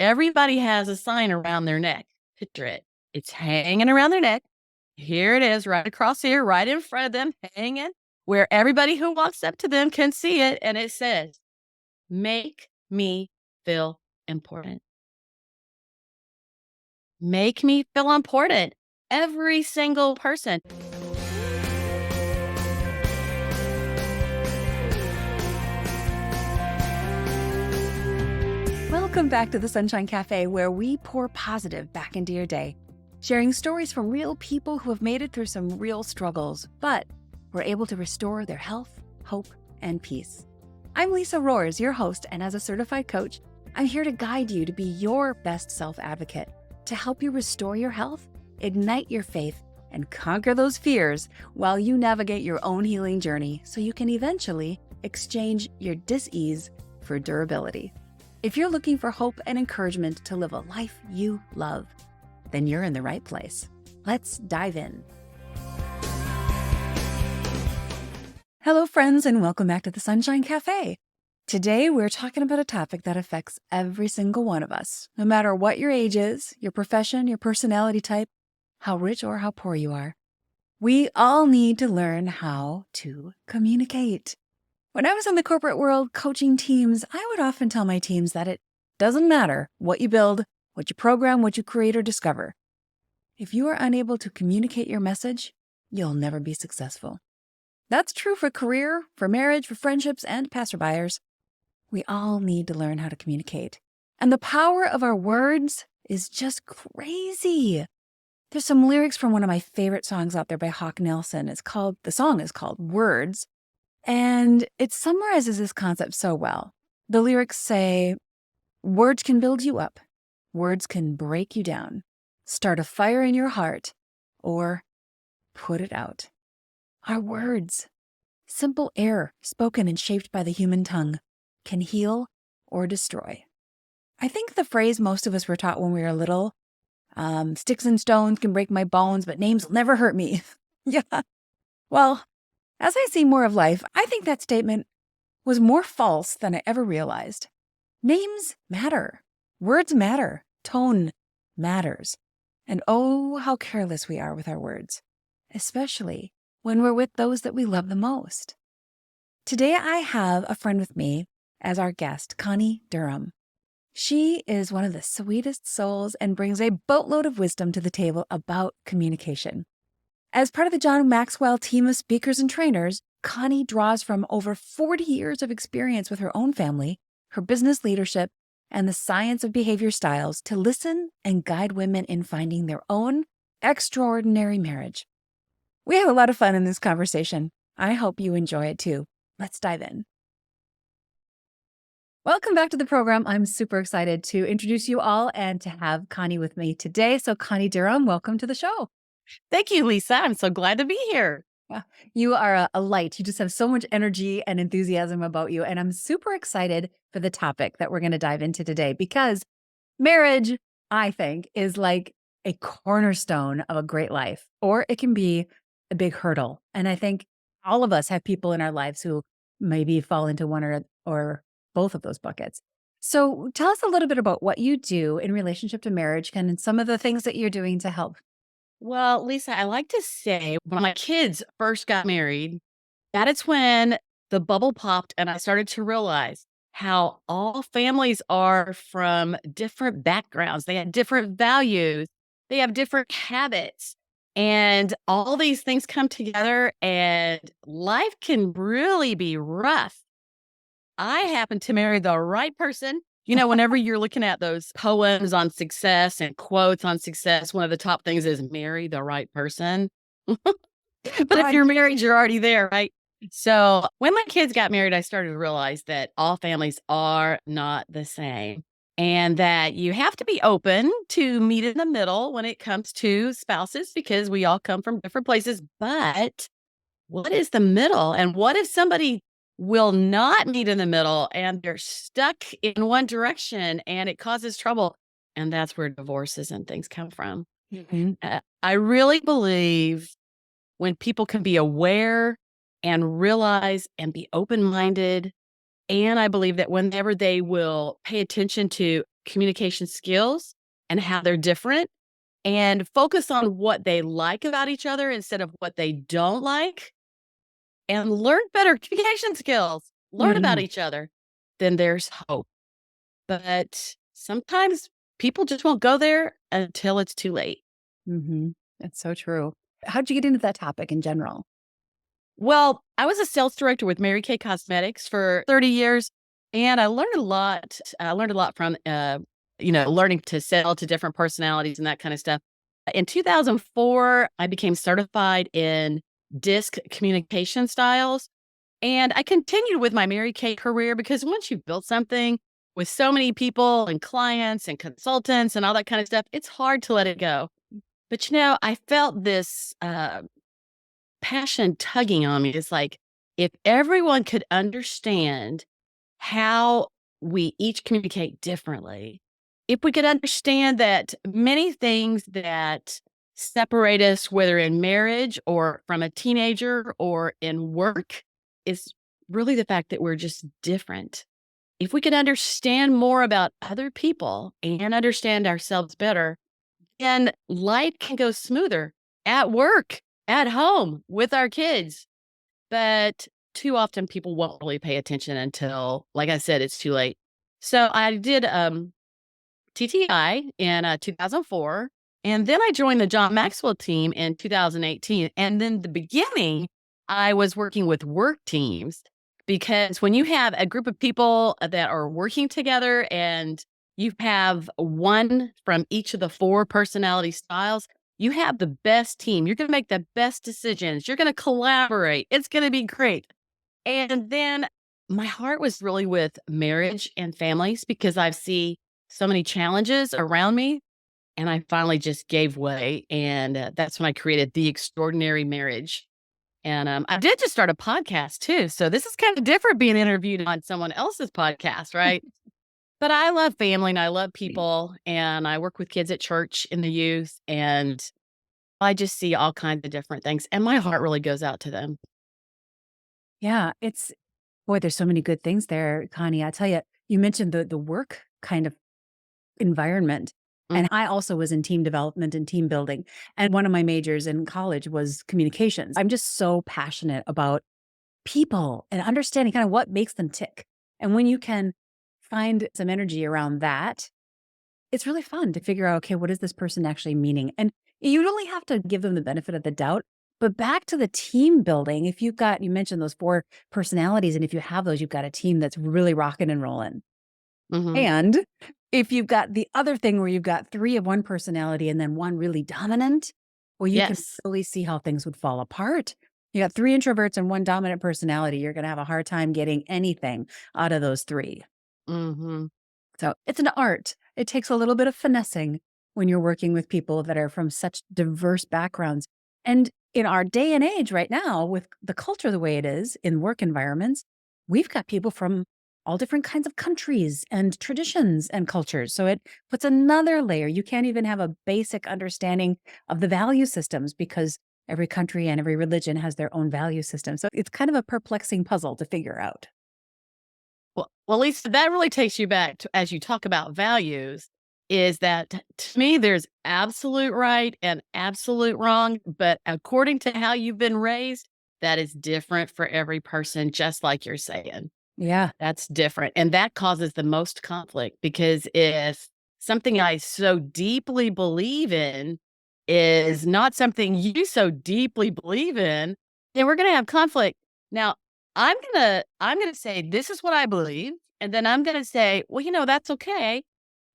Everybody has a sign around their neck. Picture it. It's hanging around their neck. Here it is, right across here, right in front of them, hanging, where everybody who walks up to them can see it. And it says, make me feel important. Make me feel important. Every single person. Welcome back to the Sunshine Cafe, where we pour positive back into your day, sharing stories from real people who have made it through some real struggles, but were able to restore their health, hope, and peace. I'm Lisa Roers, your host, and as a certified coach, I'm here to guide you to be your best self-advocate, to help you restore your health, ignite your faith, and conquer those fears while you navigate your own healing journey so you can eventually exchange your dis-ease for durability. If you're looking for hope and encouragement to live a life you love, then you're in the right place. Let's dive in. Hello, friends, and welcome back to the Sunshine Cafe. Today, we're talking about a topic that affects every single one of us, no matter what your age is, your profession, your personality type, how rich or how poor you are. We all need to learn how to communicate. When I was in the corporate world coaching teams, I would often tell my teams that it doesn't matter what you build, what you program, what you create or discover. If you are unable to communicate your message, you'll never be successful. That's true for career, for marriage, for friendships, and passerbyers. We all need to learn how to communicate. And the power of our words is just crazy. There's some lyrics from one of my favorite songs out there by Hawk Nelson. The song is called Words. And it summarizes this concept so well. The lyrics say, words can build you up. Words can break you down. Start a fire in your heart or put it out. Our words, simple air spoken and shaped by the human tongue, can heal or destroy. I think the phrase most of us were taught when we were little, sticks and stones can break my bones, but names will never hurt me. Yeah. Well, as I see more of life, I think that statement was more false than I ever realized. Names matter. Words matter. Tone matters. And oh, how careless we are with our words, especially when we're with those that we love the most. Today, I have a friend with me as our guest, Connie Durham. She is one of the sweetest souls and brings a boatload of wisdom to the table about communication. As part of the John Maxwell team of speakers and trainers, Connie draws from over 40 years of experience with her own family, her business leadership, and the science of behavior styles to listen and guide women in finding their own extraordinary marriage. We have a lot of fun in this conversation. I hope you enjoy it too. Let's dive in. Welcome back to the program. I'm super excited to introduce you all and to have Connie with me today. So Connie Durham, welcome to the show. Thank you, Lisa. I'm so glad to be here. Well, you are a light. You just have so much energy and enthusiasm about you. And I'm super excited for the topic that we're going to dive into today because marriage, I think, is like a cornerstone of a great life, or it can be a big hurdle. And I think all of us have people in our lives who maybe fall into one or both of those buckets. So tell us a little bit about what you do in relationship to marriage and some of the things that you're doing to help. Well, Lisa, I like to say when my kids first got married, that is when the bubble popped and I started to realize how all families are from different backgrounds. They have different values. They have different habits. And all these things come together and life can really be rough. I happen to marry the right person. You know, whenever you're looking at those poems on success and quotes on success, one of the top things is marry the right person. But if you're married, you're already there, right? So when my kids got married, I started to realize that all families are not the same and that you have to be open to meet in the middle when it comes to spouses because we all come from different places. But what is the middle? And what if somebody will not meet in the middle and they're stuck in one direction and it causes trouble? And that's where divorces and things come from. Mm-hmm. I really believe when people can be aware and realize and be open-minded, and I believe that whenever they will pay attention to, communication skills and how they're different and focus on what they like about each other instead of what they don't like and learn better communication skills, learn about Mhm. each other, then there's hope. But sometimes people just won't go there until it's too late. Mhm. That's so true. How'd you get into that topic in general? Well, I was a sales director with Mary Kay Cosmetics for 30 years, and I learned a lot. I learned a lot from, learning to sell to different personalities and that kind of stuff. In 2004, I became certified in DISC communication styles, and I continued with my Mary Kay career because once you've built something with so many people and clients and consultants and all that kind of stuff, it's hard to let it go. But I felt this passion tugging on me. It's like, if everyone could understand how we each communicate differently, if we could understand that many things that separate us, whether in marriage or from a teenager or in work, is really the fact that we're just different. If we could understand more about other people and understand ourselves better, then life can go smoother at work, at home, with our kids. But too often people won't really pay attention until, like I said, it's too late. So I did TTI in 2004, and then I joined the John Maxwell team in 2018. And then the beginning, I was working with work teams because when you have a group of people that are working together and you have one from each of the four personality styles, you have the best team. You're going to make the best decisions. You're going to collaborate. It's going to be great. And then my heart was really with marriage and families because I see so many challenges around me. And I finally just gave way. And that's when I created The Extraordinary Marriage. And I did just start a podcast too. So this is kind of different being interviewed on someone else's podcast, right? But I love family and I love Neat. people. And I work with kids at church in the youth. And I just see all kinds of different things. And my heart really goes out to them. Yeah, boy, there's so many good things there, Connie. I tell you, you mentioned the work kind of environment. Mm. And I also was in team development and team building. And one of my majors in college was communications. I'm just so passionate about people and understanding kind of what makes them tick. And when you can find some energy around that, it's really fun to figure out, okay, what is this person actually meaning? And you only have to give them the benefit of the doubt. But back to the team building, if you mentioned those four personalities, and if you have those, you've got a team that's really rocking and rolling. Hmm. And if you've got the other thing where you've got three of one personality and then one really dominant, well, you can Yes. really see how things would fall apart. You got three introverts and one dominant personality. You're going to have a hard time getting anything out of those three. Hmm. So it's an art. It takes a little bit of finessing when you're working with people that are from such diverse backgrounds. And in our day and age right now, with the culture the way it is in work environments, we've got people from all different kinds of countries and traditions and cultures. So it puts another layer. You can't even have a basic understanding of the value systems because every country and every religion has their own value system. So it's kind of a perplexing puzzle to figure out. Well, Lisa, that really takes you back to, as you talk about values, is that to me, there's absolute right and absolute wrong. But according to how you've been raised, that is different for every person, just like you're saying. Yeah. That's different. And that causes the most conflict because if something I so deeply believe in is not something you so deeply believe in, then we're going to have conflict. Now, I'm going to say this is what I believe, and then I'm going to say, well, that's okay.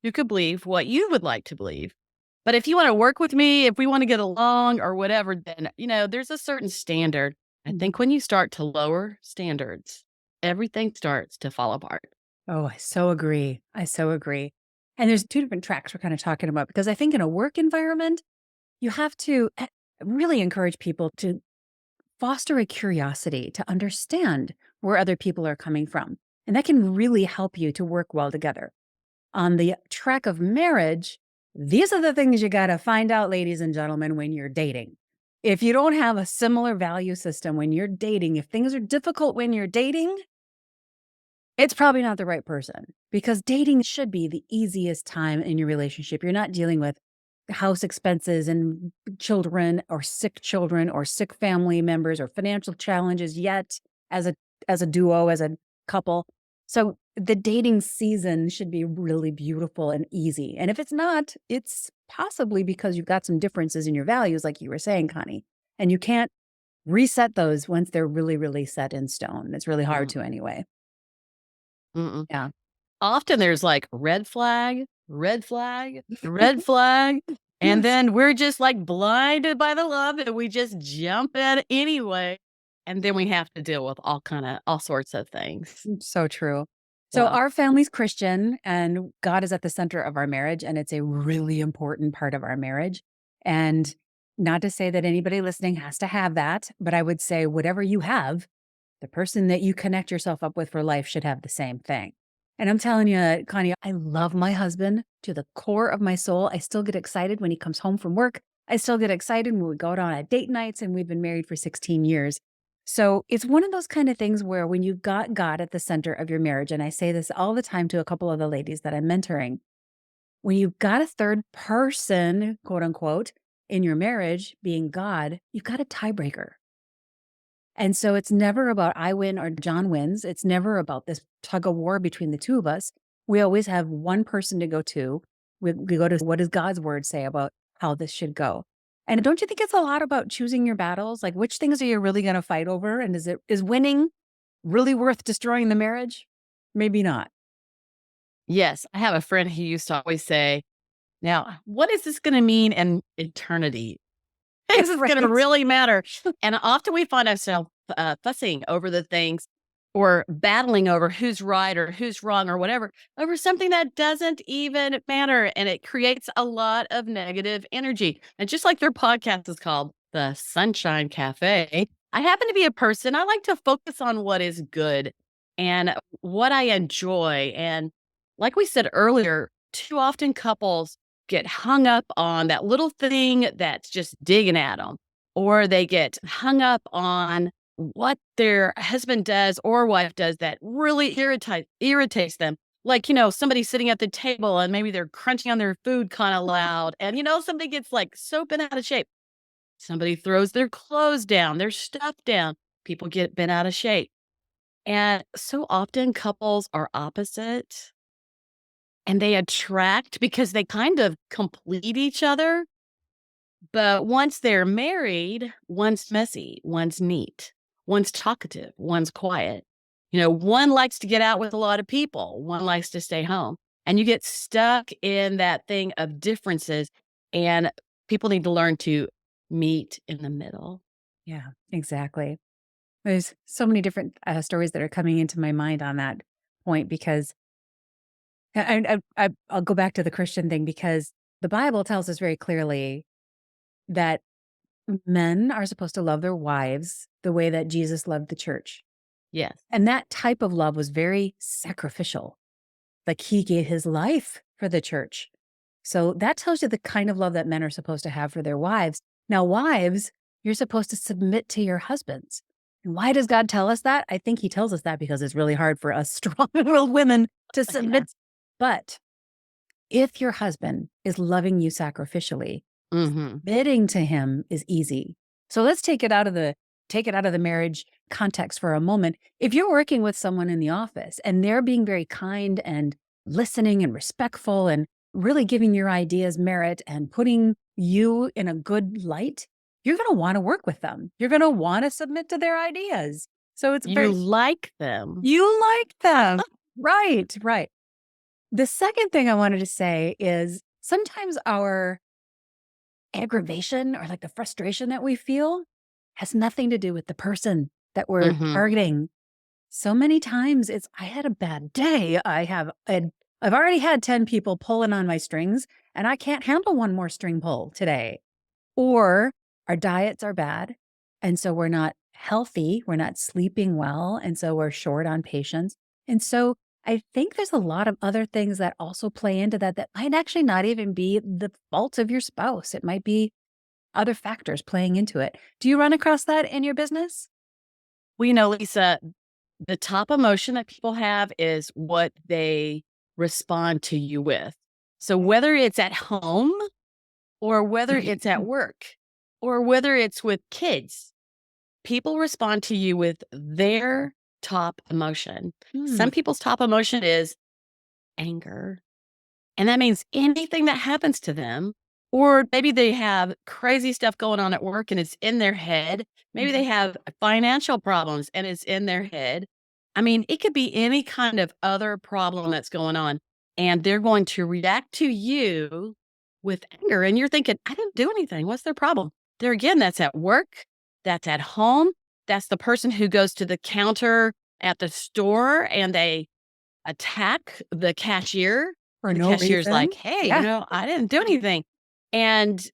You could believe what you would like to believe. But if you want to work with me, if we want to get along or whatever, then, there's a certain standard. I think when you start to lower standards, everything starts to fall apart. Oh, I so agree. I so agree. And there's two different tracks we're kind of talking about because I think in a work environment, you have to really encourage people to foster a curiosity to understand where other people are coming from. And that can really help you to work well together. On the track of marriage, these are the things you got to find out, ladies and gentlemen, when you're dating. If you don't have a similar value system when you're dating, if things are difficult when you're dating, it's probably not the right person. because dating should be the easiest time in your relationship. You're not dealing with house expenses and children or sick family members or financial challenges yet as a duo, as a couple. So the dating season should be really beautiful and easy. And if it's not, it's possibly because you've got some differences in your values, like you were saying, Connie, and you can't reset those once they're really, really set in stone. It's really hard Mm, to anyway. mm-mm. Yeah. Often there's like red flag, red flag, red flag. And Yes. then we're just like blinded by the love and we just jump in anyway. And then we have to deal with all sorts of things. So true. So Yeah. our family's Christian and God is at the center of our marriage, and it's a really important part of our marriage. And not to say that anybody listening has to have that, but I would say whatever you have, the person that you connect yourself up with for life should have the same thing. And I'm telling you, Connie, I love my husband to the core of my soul. I still get excited when he comes home from work. I still get excited when we go out on date nights, and we've been married for 16 years. So it's one of those kind of things where when you've got God at the center of your marriage, and I say this all the time to a couple of the ladies that I'm mentoring, when you've got a third person, quote unquote, in your marriage being God, you've got a tiebreaker. And so it's never about I win or John wins. It's never about this tug of war between the two of us. We always have one person to go to. We go to what does God's word say about how this should go. And don't you think it's a lot about choosing your battles? Like which things are you really going to fight over? And is winning really worth destroying the marriage? Maybe not. Yes. I have a friend who used to always say, now, what is this going to mean in eternity? This is gonna Right. really matter. And often we find ourselves, fussing over the things or battling over who's right or who's wrong or whatever, over something that doesn't even matter, and it creates a lot of negative energy. And just like their podcast is called The Sunshine Cafe, I happen to be a person, I like to focus on what is good and what I enjoy, and like we said earlier, too often couples get hung up on that little thing that's just digging at them, or they get hung up on what their husband does or wife does that really irritates them. Like, somebody sitting at the table and maybe they're crunching on their food kind of loud, and somebody gets like so bent out of shape. Somebody throws their clothes down, their stuff down. People get bent out of shape. And so often couples are opposite and they attract because they kind of complete each other. But once they're married, one's messy, one's neat, one's talkative, one's quiet. One likes to get out with a lot of people, one likes to stay home. And you get stuck in that thing of differences. And people need to learn to meet in the middle. Yeah, exactly. There's so many different stories that are coming into my mind on that point because I'll go back to the Christian thing because the Bible tells us very clearly that men are supposed to love their wives the way that Jesus loved the church. Yes. And that type of love was very sacrificial. Like he gave his life for the church. So that tells you the kind of love that men are supposed to have for their wives. Now, wives, you're supposed to submit to your husbands. And why does God tell us that? I think he tells us that because it's really hard for us strong-willed women to Yeah. submit. But if your husband is loving you sacrificially, Hmm. submitting to him is easy. So let's take it out of the marriage context for a moment. If you're working with someone in the office and they're being very kind and listening and respectful and really giving your ideas merit and putting you in a good light, you're going to want to work with them. You're going to want to submit to their ideas. So it's You very, like them. you like them. Right, right. The second thing I wanted to say is sometimes our aggravation or like the frustration that we feel has nothing to do with the person that we're Hmm. targeting. So many times it's, I had a bad day. I've already had 10 people pulling on my strings and I can't handle one more string pull today. Or our diets are bad. And so we're not healthy. We're not sleeping well. And so we're short on patience. And so I think there's a lot of other things that also play into that might actually not even be the fault of your spouse. It might be other factors playing into it. Do you run across that in your business? Well, Lisa, the top emotion that people have is what they respond to you with. So whether it's at home or whether it's at work or whether it's with kids, people respond to you with their top emotion. Hmm. Some people's top emotion is anger. And that means anything that happens to them, or maybe they have crazy stuff going on at work and it's in their head. Maybe they have financial problems and it's in their head. I mean, it could be any kind of other problem that's going on. And they're going to react to you with anger. And you're thinking, I didn't do anything. What's their problem? There again, that's at work, that's at home. That's the person who goes to the counter at the store and they attack the cashier, For and the no cashier's reason. like, "Hey, Yeah. I didn't do anything." And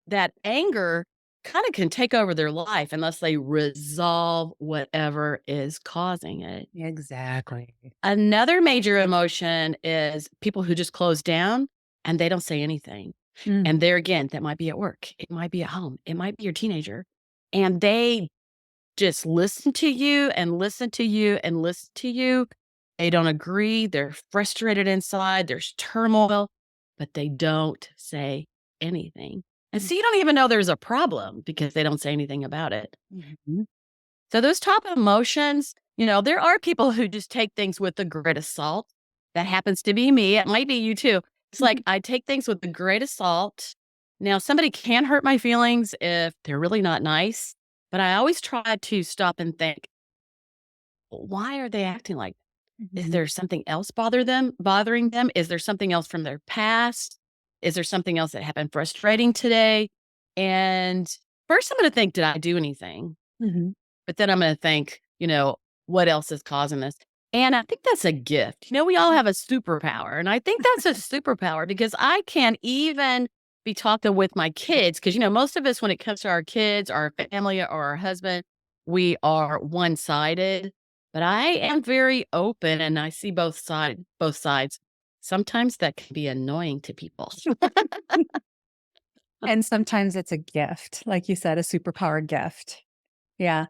that anger kinda can take over their life unless they resolve whatever is causing it. Exactly. Another major emotion is people who just close down and they don't say anything. Mm. And there again, that might be at work, it might be at home, it might be your teenager, and they just listen to you and listen to you and listen to you. They don't agree. They're frustrated inside. There's turmoil, but they don't say anything. And so you don't even know there's a problem because they don't say anything about it. Mhm. So those top emotions, there are people who just take things with a grain of salt. That happens to be me. It might be you too. It's like I take things with a grain of salt. Now, somebody can hurt my feelings if they're really not nice, but I always try to stop and think, why are they acting like that? Is Mhm. there something else bothering them? Is there something else from their past? Is there something else that happened frustrating today? And first I'm going to think, did I do anything? Mhm. But then I'm gonna think, what else is causing this? And I think that's a gift. We all have a superpower. And I think that's a superpower because I can even be talking with my kids. Cause, most of us, when it comes to our kids, our family, or our husband, we are one sided. But I am very open and I see both sides. Sometimes that can be annoying to people. And sometimes it's a gift, like you said, a superpower gift. Yeah.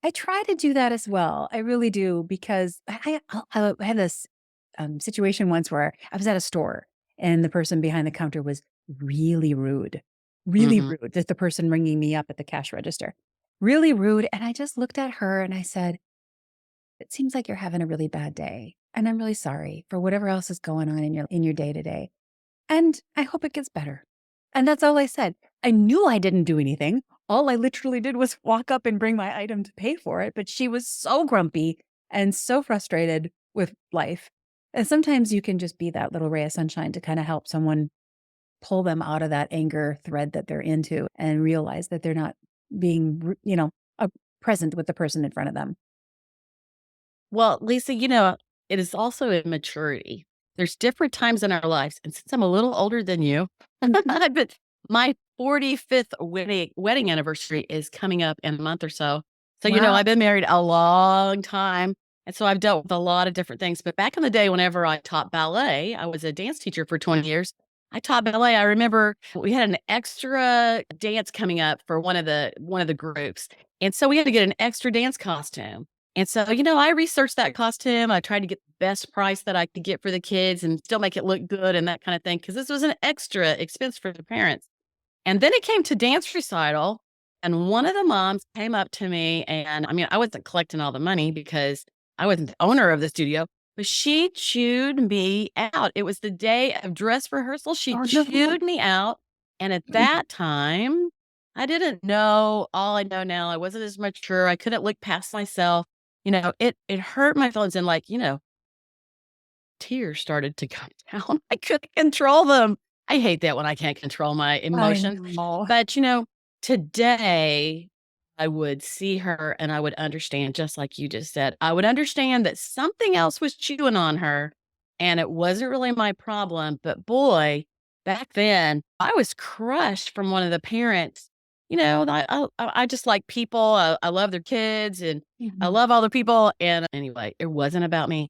I try to do that as well. I really do because I had this situation once where I was at a store and the person behind the counter was really Hmm. rude. That the person ringing me up at the cash register, really rude. And I just looked at her and I said, "It seems like you're having a really bad day, and I'm really sorry for whatever else is going on in your day to day. And I hope it gets better." And that's all I said. I knew I didn't do anything. All I literally did was walk up and bring my item to pay for it, but she was so grumpy and so frustrated with life. And sometimes you can just be that little ray of sunshine to kind of help someone pull them out of that anger thread that they're into and realize that they're not being, present with the person in front of them. Well, Lisa, it is also immaturity. There's different times in our lives. And since I'm a little older than you, I've been, my 45th wedding anniversary is coming up in a month or so. So, Wow. I've been married a long time. And so I've dealt with a lot of different things. But back in the day, whenever I taught ballet, I was a dance teacher for 20 years. I taught ballet. I remember we had an extra dance coming up for one of the groups. And so we had to get an extra dance costume. And so, I researched that costume. I tried to get the best price that I could get for the kids and still make it look good and that kind of thing because this was an extra expense for the parents. And then it came to dance recital, and one of the moms came up to me, and I mean, I wasn't collecting all the money because I wasn't the owner of the studio, but she chewed me out. It was the day of dress rehearsal. She Oh, no. chewed me out. And at that time, I didn't know all I know now. I wasn't as mature. I couldn't look past myself. It hurt my feelings and tears started to come down. I couldn't control them. I hate that when I can't control my I emotions. know. But, today I would see her and I would understand, just like you just said, I would understand that something else was chewing on her and it wasn't really my problem. But boy, back then I was crushed from one of the parents. I just like people. I love their kids and I Mhm. love all the people. And anyway, it wasn't about me.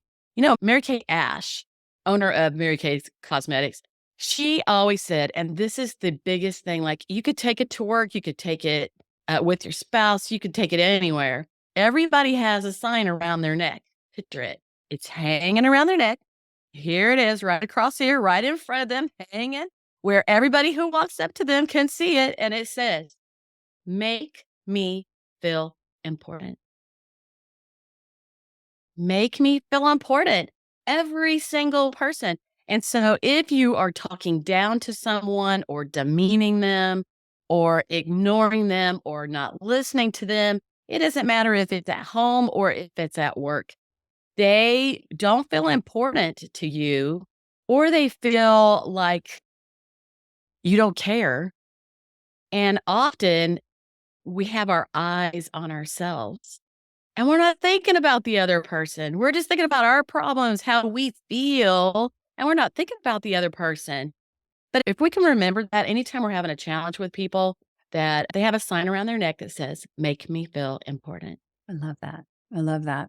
Mary Kay Ash, owner of Mary Kay's Cosmetics, she always said, and this is the biggest thing, like, you could take it to work, you could take it with your spouse, you could take it anywhere. Everybody has a sign around their neck. Picture it. It's hanging around their neck. Here it is, right across here, right in front of them, hanging, where everybody who walks up to them can see it. And it says, make me feel important. Make me feel important. Every single person. And so if you are talking down to someone or demeaning them or ignoring them or not listening to them, it doesn't matter if it's at home or if it's at work. They don't feel important to you, or they feel like you don't care. And often we have our eyes on ourselves. And we're not thinking about the other person. We're just thinking about our problems, how we feel, and we're not thinking about the other person. But if we can remember that anytime we're having a challenge with people, that they have a sign around their neck that says, make me feel important. I love that. I love that.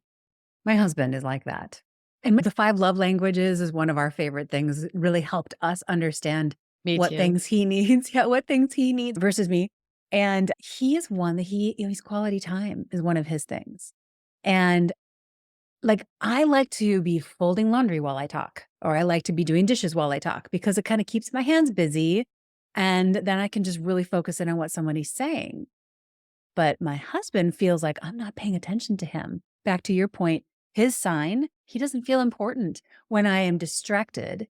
My husband is like that. And the 5 love languages is one of our favorite things. It really helped us understand Me what too. things he needs. Yeah, what things he needs versus me. And he is one that he's quality time is one of his things. And like, I like to be folding laundry while I talk, or I like to be doing dishes while I talk because it kind of keeps my hands busy. And then I can just really focus in on what somebody's saying. But my husband feels like I'm not paying attention to him. Back to your point, his sign, he doesn't feel important when I am distracted.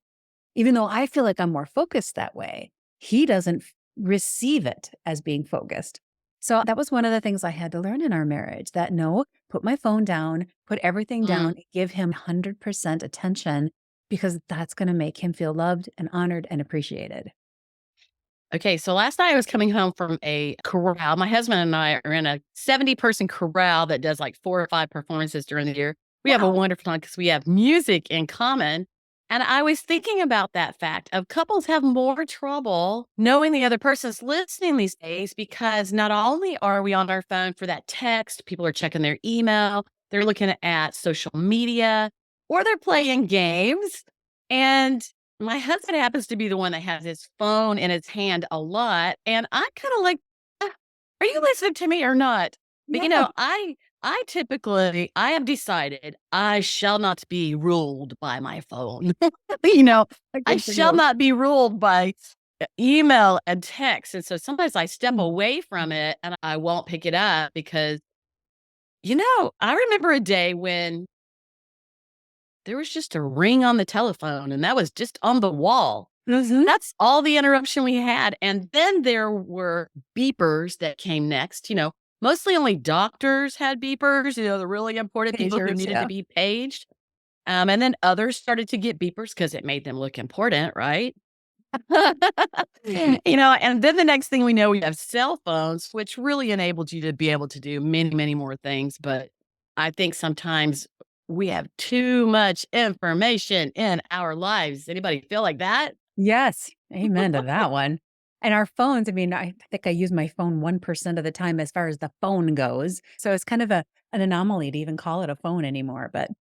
Even though I feel like I'm more focused that way, he doesn't receive it as being focused. So that was one of the things I had to learn in our marriage that no, put my phone down, put everything down, give him 100% attention because that's going to make him feel loved and honored and appreciated. Okay, so last night I was coming home from a corral. My husband and I are in a 70-person corral that does like 4 or 5 performances during the year. We have a Wow. wonderful time because we have music in common. And I was thinking about that fact of couples have more trouble knowing the other person's listening these days because not only are we on our phone for that text, people are checking their email, they're looking at social media, or they're playing games. And my husband happens to be the one that has his phone in his hand a lot, and I'm kinda like, are you listening to me or not?" But, Yeah. I typically I have decided I shall not be ruled by my phone. You know, I Good for shall you. not be ruled by email and text, and so sometimes I step Mm. away from it, and I won't pick it up because, I remember a day when there was just a ring on the telephone, and that was just on the wall. Mhm. That's all the interruption we had, and then there were beepers that came next, mostly only doctors had beepers, the really important people who Pagers, needed to yeah. be paged, and then others started to get beepers because it made them look important, right? And then the next thing we know, we have cell phones, which really enabled you to be able to do many, many more things. But I think sometimes we have too much information in our lives. Anybody feel like that? Yes, amen to that one. And our phones, I mean, I think I use my phone 1% of the time as far as the phone goes. So it's kind of an anomaly to even call it a phone anymore. But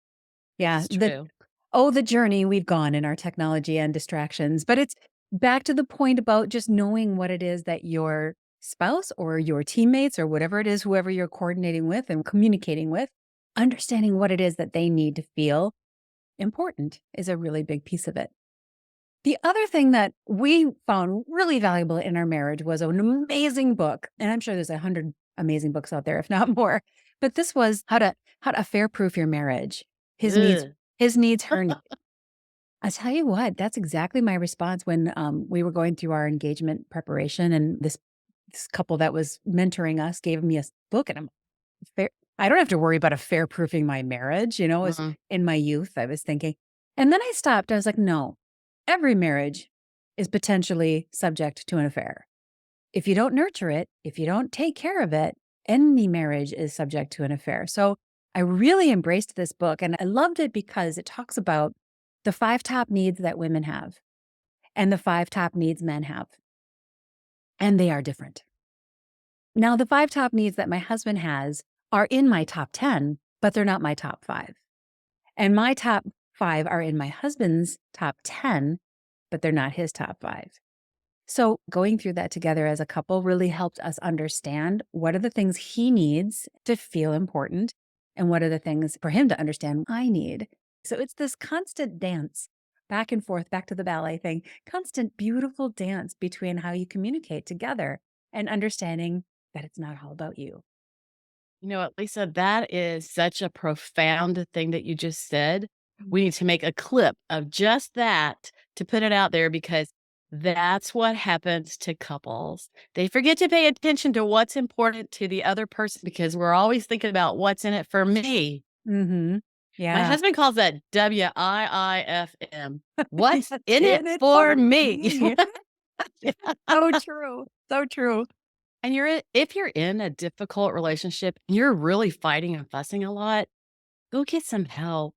yeah, It's true. the journey we've gone in our technology and distractions. But it's back to the point about just knowing what it is that your spouse or your teammates or whatever it is, whoever you're coordinating with and communicating with, understanding what it is that they need to feel important is a really big piece of it. The other thing that we found really valuable in our marriage was an amazing book, and I'm sure there's 100 amazing books out there, if not more. But this was how to affair proof your marriage. His needs, Ugh. his needs, her needs. I tell you what, that's exactly my response when we were going through our engagement preparation, and this couple that was mentoring us gave me a book, and I'm fair. I don't have to worry about affair proofing my marriage. As Mm, in my youth, I was thinking, and then I stopped. I was like, no, every marriage is potentially subject to an affair. If you don't nurture it, if you don't take care of it, any marriage is subject to an affair. So I really embraced this book and I loved it because it talks about the 5 top needs that women have and the 5 top needs men have, and they are different. Now, the 5 top needs that my husband has are in my top 10, but they're not my top 5. And my top 5 are in my husband's top 10, but they're not his top 5. So going through that together as a couple really helped us understand what are the things he needs to feel important and what are the things for him to understand I need. So it's this constant dance back and forth, back to the ballet thing, constant, beautiful dance between how you communicate together and understanding that it's not all about you. You know what, Lisa, that is such a profound thing that you just said. Mm. We need to make a clip of just that to put it out there because that's what happens to couples. They forget to pay attention to what's important to the other person because we're always thinking about what's in it for me. Mm-hmm. My Yeah. husband calls that WIIFM. What's What's in it in it for for me? me? So true. So true. And if you're in a difficult relationship, you're really fighting and fussing a lot, go get some help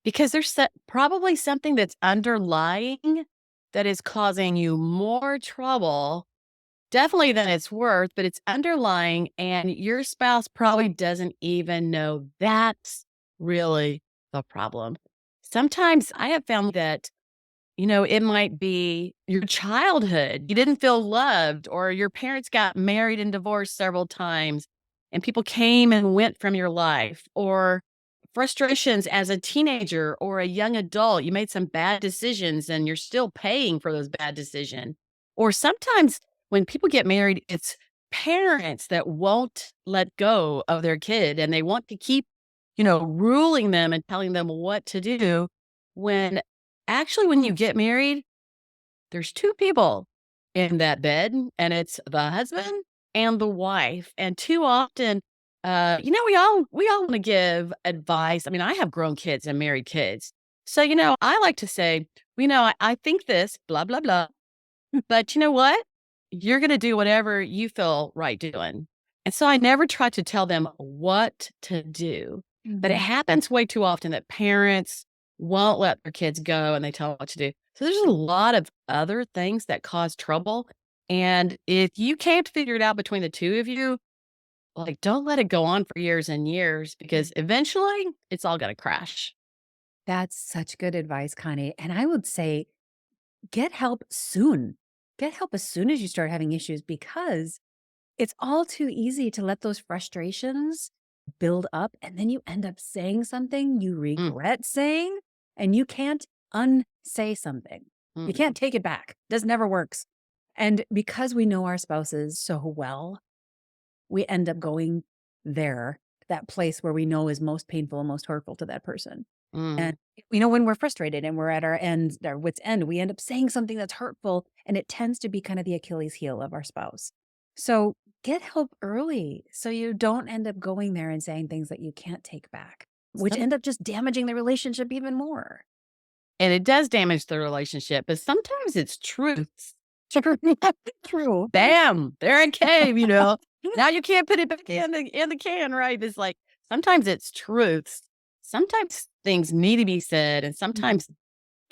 because there's probably something that's underlying that is causing you more trouble, definitely than it's worth, but it's underlying and your spouse probably doesn't even know that's really the problem. Sometimes I have found that it might be your childhood. You didn't feel loved, or your parents got married and divorced several times, and people came and went from your life, or frustrations as a teenager or a young adult. You made some bad decisions and you're still paying for those bad decisions. Or sometimes when people get married, it's parents that won't let go of their kid and they want to keep, ruling them and telling them what to do when actually, when you get married, there's 2 people in that bed, and it's the husband and the wife, and too often, we all wanna give advice. I mean, I have grown kids and married kids. So, I like to say, "I think this, blah, blah, blah, but you know what? You're gonna do whatever you feel right doing." And so I never try to tell them what to do, but it Mhm. happens way too often that parents won't let their kids go and they tell them what to do. So there's a lot of other things that cause trouble. And if you can't figure it out between the 2 of you, like, don't let it go on for years and years because eventually it's all gonna crash. That's such good advice, Connie. And I would say get help soon. Get help as soon as you start having issues because it's all too easy to let those frustrations build up and then you end up saying something you Mm, regret saying and you can't unsay something. You mm, can't take it back. This never works. And because we know our spouses so well, we end up going there, that place where we know is most painful and most hurtful to that person. And, mm. when we're frustrated and we're at our wits' end, we end up saying something that's hurtful, and it tends to be kind of the Achilles heel of our spouse. So get help early so you don't end up going there and saying things that you can't take back, which Some end up just damaging the relationship even more. and it does damage the relationship, but sometimes it's truths. True. Bam, they're in cave. Now you can't put it back in the can, right? It's like sometimes it's truths. Sometimes things need to be said, and sometimes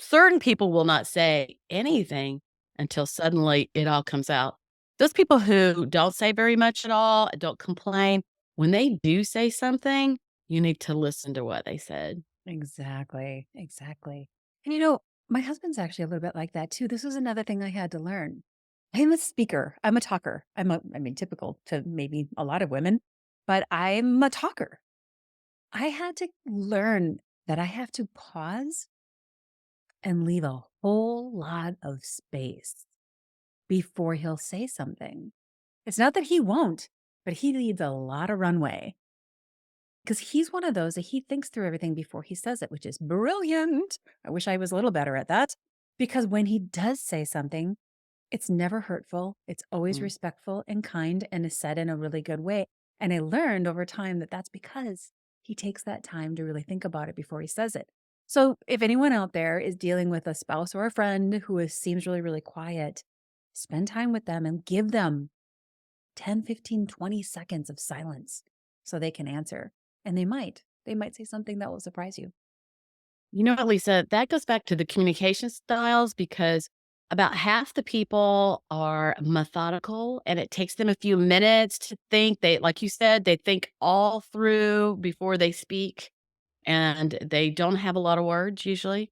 certain people will not say anything until suddenly it all comes out. Those people who don't say very much at all, don't complain, when they do say something, you need to listen to what they said. Exactly. Exactly. And my husband's actually a little bit like that too. This was another thing I had to learn. I'm a speaker. I'm a talker. I mean, typical to maybe a lot of women, but I'm a talker. I had to learn that I have to pause and leave a whole lot of space before he'll say something. It's not that he won't, but he leaves a lot of runway because he's one of those that he thinks through everything before he says it, which is brilliant. I wish I was a little better at that because when he does say something, it's never hurtful. It's always Mm. respectful and kind and is said in a really good way. And I learned over time that that's because he takes that time to really think about it before he says it. So if anyone out there is dealing with a spouse or a friend who seems really, really quiet, spend time with them and give them 10, 15, 20 seconds of silence so they can answer. And they might. They might say something that will surprise you. You know what, Lisa? That goes back to the communication styles because about half the people are methodical and it takes them a few minutes to think. Like you said, they think all through before they speak and they don't have a lot of words usually.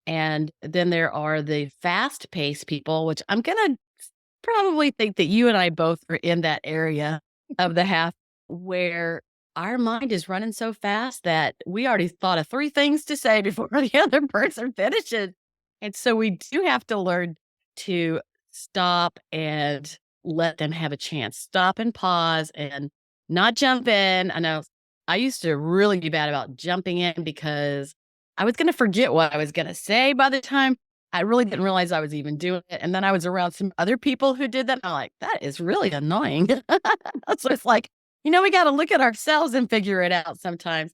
And then there are the fast paced people, which I'm going to probably think that you and I both are in that area of the half where our mind is running so fast that we already thought of 3 things to say before the other person finishes. And so we do have to learn to stop and let them have a chance. Stop and pause and not jump in. I know I used to really be bad about jumping in because I was gonna forget what I was gonna say by the time I really didn't realize I was even doing it. And then I was around some other people who did that. And I'm like, that is really annoying. So it's like, we got to look at ourselves and figure it out sometimes.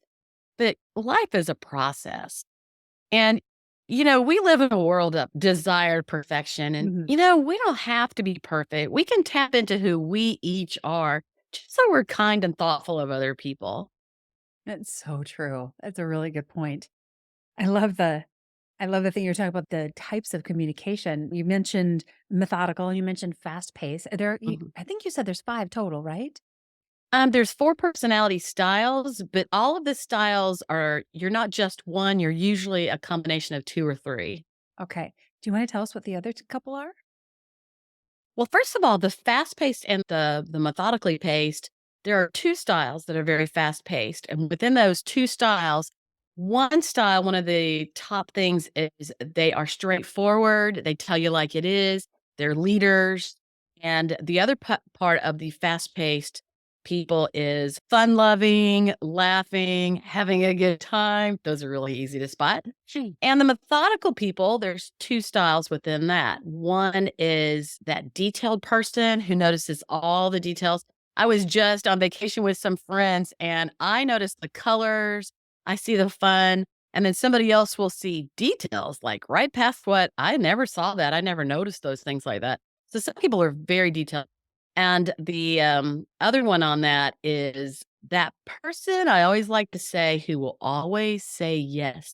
But life is a process. And, we live in a world of desired perfection. And, Mhm. we don't have to be perfect. We can tap into who we each are just so we're kind and thoughtful of other people. That's so true. That's a really good point. I love the I love the thing you're talking about the types of communication. You mentioned methodical, you mentioned fast pace. Mhm. I think you said there's 5 total, right? There's 4 personality styles, but all of the styles you're not just one, you're usually a combination of 2 or 3. Okay. Do you want to tell us what the other couple are? Well, first of all, the fast paced and the methodically paced, there are 2 styles that are very fast paced. And within those 2 styles, one style, one of the top things is they are straightforward. They tell you like it is. They're leaders. And the other part of the fast paced people is fun loving, laughing, having a good time. Those are really easy to spot. And the methodical people, there's 2 styles within that. One is that detailed person who notices all the details. I was just on vacation with some friends and I noticed the colors, I see the fun, and then somebody else will see details like right past what I never saw that. I never noticed those things like that. So some people are very detailed. And the other one on that is that person I always like to say who will always say yes.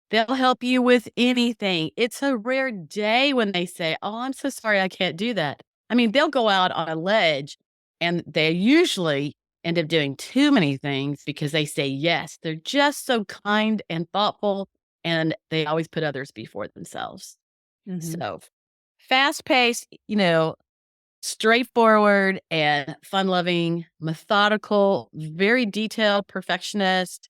They'll help you with anything. It's a rare day when they say, "Oh, I'm so sorry, I can't do that." I mean, they'll go out on a ledge and they usually end up doing too many things because they say yes. They're just so kind and thoughtful and they always put others before themselves. Mhm. So fast paced, straightforward and fun loving, methodical, very detailed perfectionist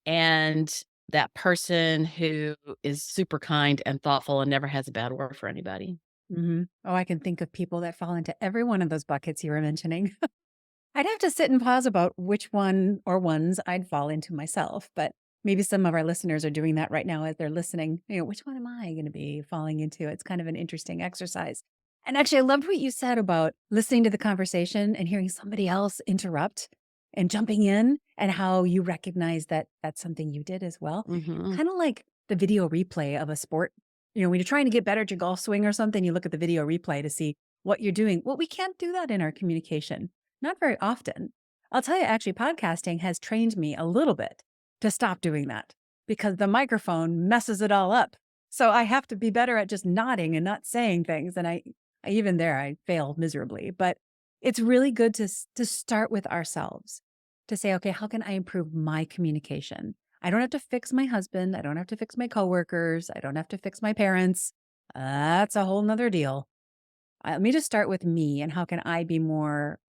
and that person who is super kind and thoughtful and never has a bad word for anybody. Mhm. Oh, I can think of people that fall into every one of those buckets you were mentioning. I'd have to sit and pause about which one or ones I'd fall into myself, but maybe some of our listeners are doing that right now as they're listening. Which one am I going to be falling into? It's kind of an interesting exercise. And actually, I loved what you said about listening to the conversation and hearing somebody else interrupt and jumping in, and how you recognize that that's something you did as well. Mhm. Kind of like the video replay of a sport. When you're trying to get better at your golf swing or something, you look at the video replay to see what you're doing. Well, we can't do that in our communication, not very often. I'll tell you, actually, podcasting has trained me a little bit to stop doing that because the microphone messes it all up. So I have to be better at just nodding and not saying things. And even there, I fail miserably. But it's really good to start with ourselves, to say, okay, how can I improve my communication? I don't have to fix my husband. I don't have to fix my coworkers. I don't have to fix my parents. That's a whole nother deal. Let me just start with me, and how can I be more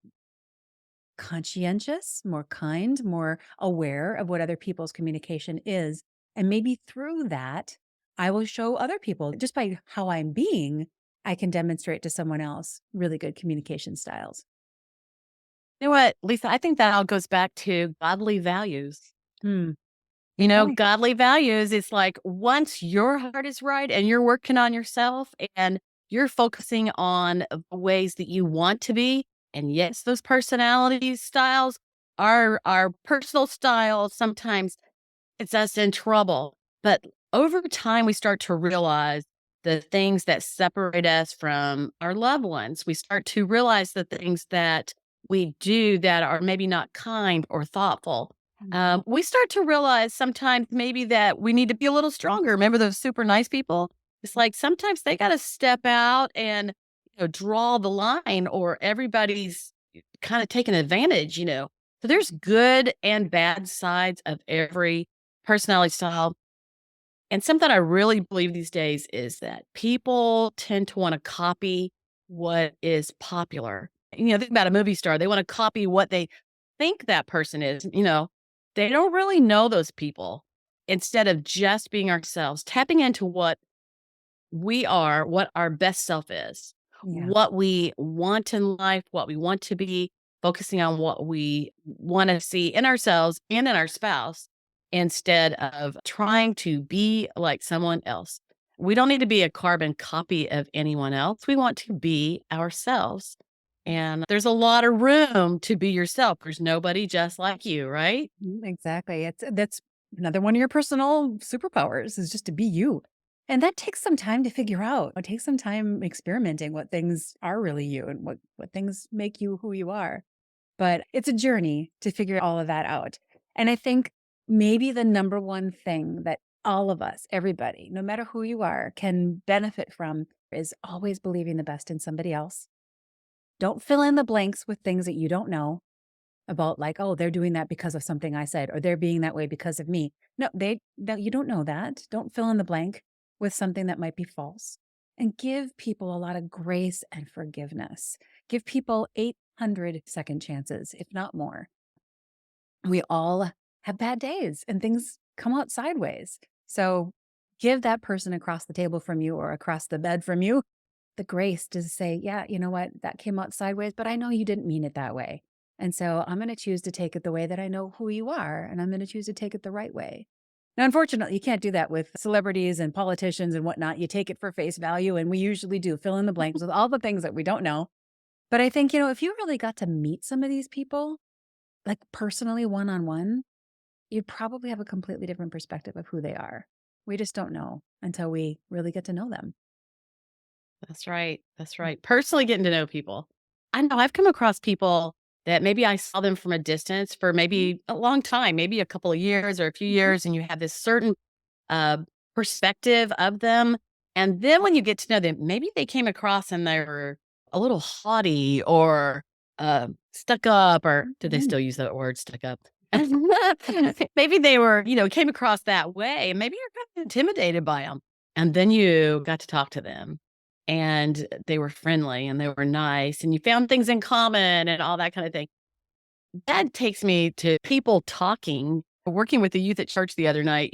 conscientious, more kind, more aware of what other people's communication is. And maybe through that, I will show other people just by how I'm being, I can demonstrate to someone else really good communication styles. You know what, Lisa? I think that all goes back to godly values. Hmm. Okay. Godly values, it's like once your heart is right and you're working on yourself and you're focusing on the ways that you want to be. And yes, those personality styles are our personal styles. Sometimes it's us in trouble. But over time, we start to realize the things that separate us from our loved ones. We start to realize the things that we do that are maybe not kind or thoughtful. Mhm. We start to realize sometimes maybe that we need to be a little stronger. Remember those super nice people? It's like sometimes they got to step out and draw the line, or everybody's kind of taking advantage. So there's good and bad sides of every personality style. And something I really believe these days is that people tend to want to copy what is popular. Think about a movie star. They want to copy what they think that person is. They don't really know those people. Instead of just being ourselves, tapping into what we are, what our best self is, Yeah. what we want in life, what we want to be, focusing on what we want to see in ourselves and in our spouse instead of trying to be like someone else. We don't need to be a carbon copy of anyone else. We want to be ourselves. And there's a lot of room to be yourself. There's nobody just like you, right? Exactly. That's another one of your personal superpowers is just to be you. And that takes some time to figure out. It takes some time experimenting what things are really you and what things make you who you are. But it's a journey to figure all of that out. And I think maybe the number one thing that all of us, everybody, no matter who you are, can benefit from is always believing the best in somebody else. Don't fill in the blanks with things that you don't know about, like, oh, they're doing that because of something I said, or they're being that way because of me. No, you don't know that. Don't fill in the blank with something that might be false. And give people a lot of grace and forgiveness. Give people 800 second chances, if not more. We all have bad days and things come out sideways. So give that person across the table from you or across the bed from you the grace to say, yeah, you know what, that came out sideways, but I know you didn't mean it that way. And so I'm going to choose to take it the way that I know who you are, and I'm going to choose to take it the right way. Now, unfortunately, you can't do that with celebrities and politicians and whatnot. You take it for face value, and we usually do fill in the blanks with all the things that we don't know. But I think, if you really got to meet some of these people, like personally one on one, you'd probably have a completely different perspective of who they are. We just don't know until we really get to know them. That's right. That's right. Personally getting to know people. I know I've come across people that maybe I saw them from a distance for maybe a long time, maybe a couple of years or a few Mhm. years, and you have this certain uh, perspective of them. And then when you get to know them, maybe they came across and they were a little haughty or stuck up, or did they Mhm. still use that word, stuck up? Maybe they were, came across that way. And maybe you're kind of intimidated by them. And then you got to talk to them and they were friendly and they were nice and you found things in common and all that kind of thing. That takes me to people talking. Working with the youth at church the other night,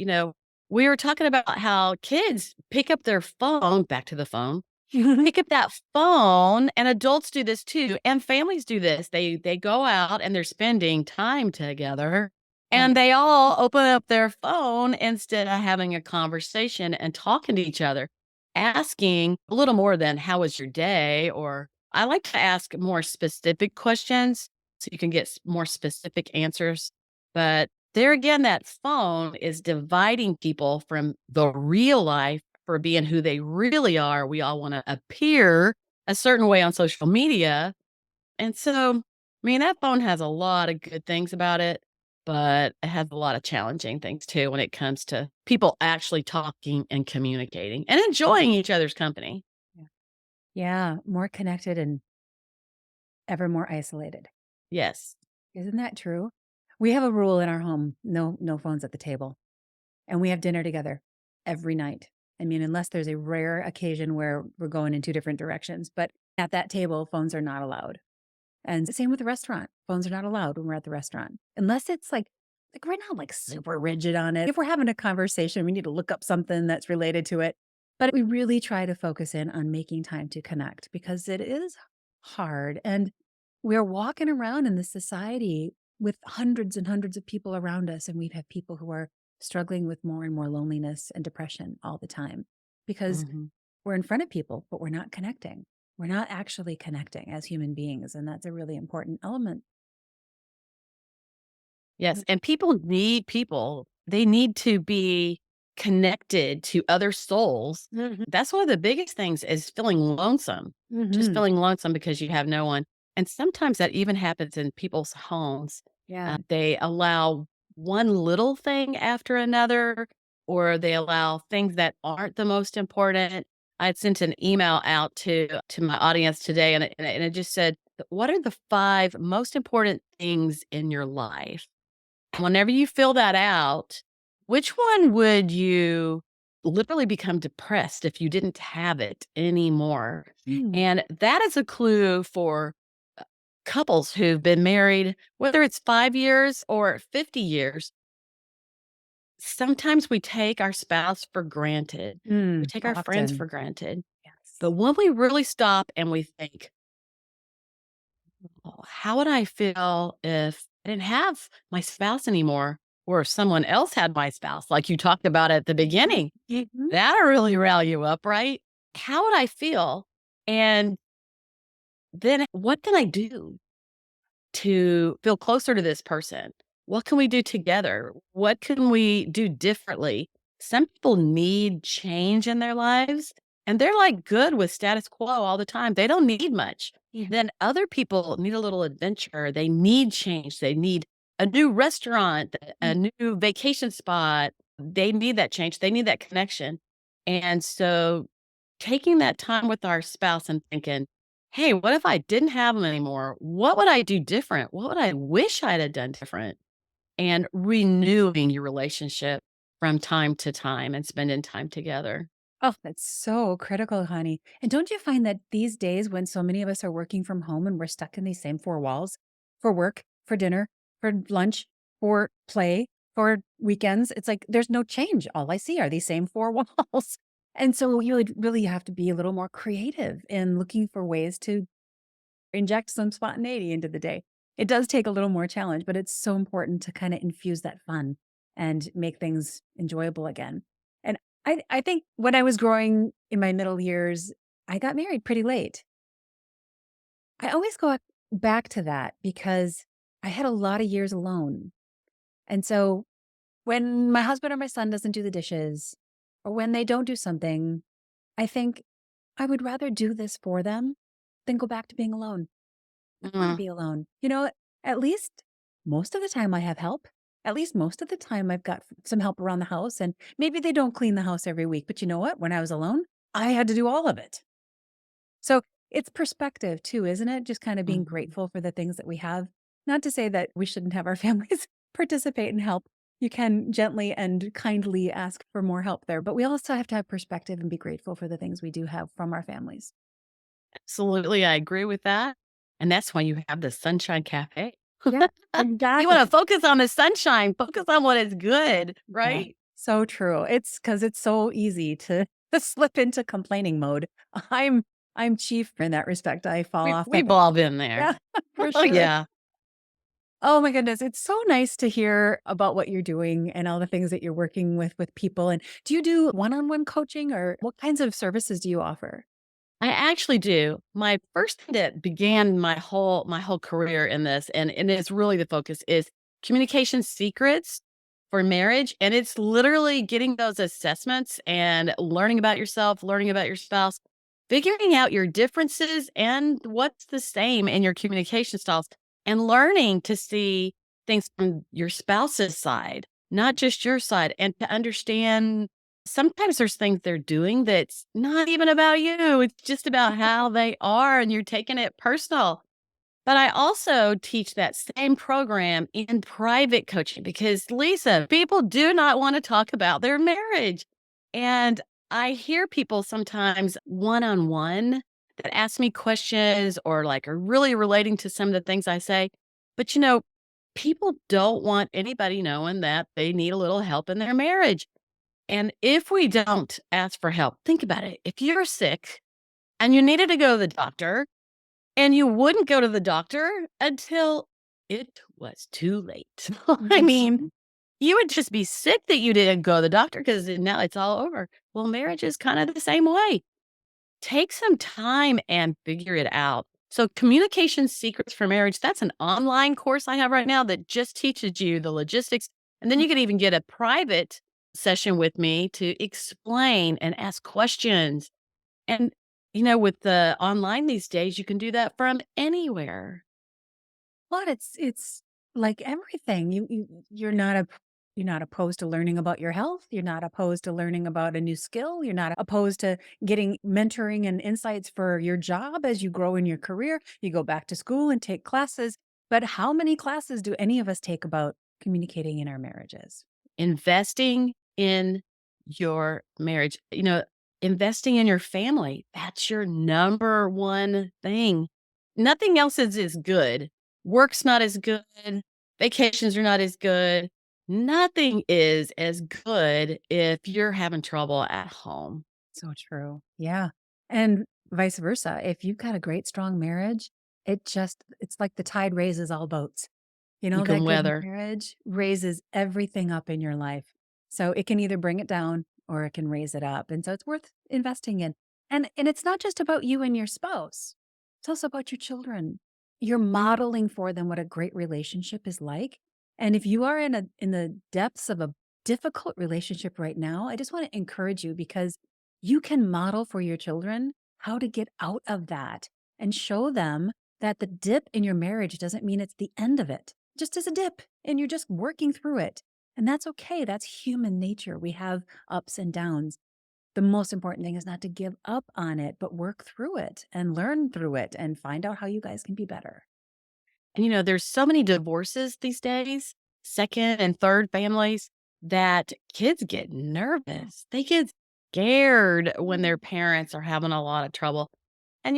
we were talking about how kids pick up their phone, back to the phone, pick up that phone, and adults do this too, and families do this. They go out and they're spending time together, Right. and they all open up their phone instead of having a conversation and talking to each other, asking a little more than "How was your day?" Or I like to ask more specific questions so you can get more specific answers. But there again, that phone is dividing people from the real life for being who they really are. We all want to appear a certain way on social media. And so, that phone has a lot of good things about it, but it has a lot of challenging things too when it comes to people actually talking and communicating and enjoying each other's company. Yeah. Yeah, more connected and ever more isolated. Yes. Isn't that true? We have a rule in our home, no phones at the table. And we have dinner together every night. I mean, unless there's a rare occasion where we're going in two different directions, but at that table, phones are not allowed. And same with the restaurant. Phones are not allowed when we're at the restaurant. Unless it's like we're not like super rigid on it. If we're having a conversation, we need to look up something that's related to it. But we really try to focus in on making time to connect because it is hard. And we're walking around in this society with hundreds and hundreds of people around us. And we've had people who are struggling with more and more loneliness and depression all the time because Mhm. we're in front of people, but we're not connecting. We're not actually connecting as human beings. And that's a really important element. Yes, and people need people. They need to be connected to other souls. Mhm. That's one of the biggest things is feeling lonesome, just Mhm. feeling lonesome because you have no one. And sometimes that even happens in people's homes. Yeah. They allow one little thing after another, or they allow things that aren't the most important. I had sent an email out to my audience today, and it just said, "What are the 5 most important things in your life?" Whenever you fill that out, which one would you literally become depressed if you didn't have it anymore? Mm. And that is a clue for couples who've been married, whether it's 5 years or 50 years, sometimes we take our spouse for granted. We take our friends Often. for granted. Yes. But when we really stop and we think, "Oh, how would I feel if I didn't have my spouse anymore, or if someone else had my spouse?" Like you talked about at the Mhm. beginning. Mhm. That'll really rile you up, right? How would I feel? And then what can I do to feel closer to this person? What can we do together? What can we do differently? Some people need change in their lives and they're like good with status quo all the time. They don't need much. Yeah. Then other people need a little adventure. They need change. They need a new restaurant, a Mm. new vacation spot. They need that change. They need that connection. And so taking that time with our spouse and thinking, hey, what if I didn't have them anymore? What would I do different? What would I wish I'd have done different? And renewing your relationship from time to time and spending time together. Oh, that's so critical, honey. And don't you find that these days when so many of us are working from home and we're stuck in these same four walls for work, for dinner, for lunch, for play, for weekends, it's like there's no change. All I see are these same four walls. And so you would really have to be a little more creative in looking for ways to inject some spontaneity into the day. It does take a little more challenge, but it's so important to kind of infuse that fun and make things enjoyable again. And I think when I was growing in my middle years, I got married pretty late. I always go back to that because I had a lot of years alone. And so when my husband or my son doesn't do the dishes or when they don't do something, I think I would rather do this for them than go back to being alone. I don't wanna Mm, be alone. You know, at least most of the time I have help. At least most of the time I've got some help around the house, and maybe they don't clean the house every week, but you know what? When I was alone, I had to do all of it. So, it's perspective too, isn't it? Just kind of being mhm. grateful for the things that we have. Not to say that we shouldn't have our families participate and help. You can gently and kindly ask for more help there, but we also have to have perspective and be grateful for the things we do have from our families. Absolutely. I agree with that. And that's why you have the Sunshine Cafe. Yeah, You want to exactly. focus on the sunshine, focus on what is good, Yeah, right? so true. It's because it's so easy to slip into complaining mode. I'm I'm chief in that respect. I fall off that. We've all been there. Yeah, for Oh, sure. yeah. Oh my goodness, it's so nice to hear about what you're doing and all the things that you're working with people. And do you do one-on-one coaching or what kinds of services do you offer? I actually do. My first thing that began my whole career in this, and it's really the focus is communication secrets for marriage. And it's literally getting those assessments and learning about yourself, learning about your spouse, figuring out your differences and what's the same in your communication styles, and learning to see things from your spouse's side, not just your side, and to understand sometimes there's things they're doing that's not even about you. It's just about how they are, and you're taking it personal. But I also teach that same program in private coaching because, Lisa, people do not want to talk about their marriage. And I hear people sometimes one on one that ask me questions or like are really relating to some of the things I say. But people don't want anybody knowing that they need a little help in their marriage. And if we don't ask for help, think about it. If you're sick and you needed to go to the doctor and you wouldn't go to the doctor until it was too late. I mean, Mhm. you would just be sick that you didn't go to the doctor because now it's all over. Well, marriage is kind of the same way. Take some time and figure it out. So, Communication Secrets for Marriage, that's an online course I have right now that just teaches you the logistics. And then you can even get a private session with me to explain and ask questions. And, with the online these days, you can do that from anywhere. But it's like everything. You're not opposed to learning about your health. You're not opposed to learning about a new skill. You're not opposed to getting mentoring and insights for your job as you grow in your career. You go back to school and take classes. But how many classes do any of us take about communicating in our marriages? Investing in your marriage, investing in your family, that's your number one thing. nothing else is as good. Work's not as good. Vacations are not as good. Nothing is as good if you're having trouble at home. So true. Yeah. And vice versa. If you've got a great, strong marriage, it's like the tide raises all boats. You That can good weather. marriage raises everything up in your life. So it can either bring it down or it can raise it up. And so it's worth investing in. And it's not just about you and your spouse. It's also about your children. You're modeling for them what a great relationship is like. And if you are in the depths of a difficult relationship right now, I just want to encourage you because you can model for your children how to get out of that and show them that the dip in your marriage doesn't mean it's the end of it. Just as a dip and you're just working through it. And that's okay. That's human nature. We have ups and downs. The most important thing is not to give up on it, but work through it and learn through it and find out how you guys can be better. And, there's so many divorces these days, second and third families, that kids get nervous. They get scared when their parents are having a lot of trouble. And,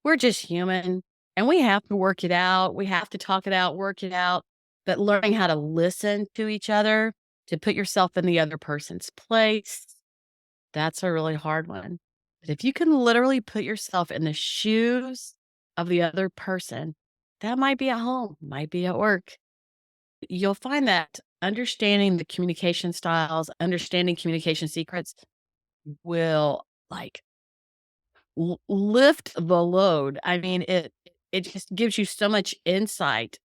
we're just human and we have to work it out. We have to talk it out, work it out. But learning how to listen to each other, to put yourself in the other person's place, that's a really hard one. But if you can literally put yourself in the shoes of the other person, that might be at home, might be at work. You'll find that understanding the communication styles, understanding communication secrets will like lift the load. I mean, it just gives you so much insight.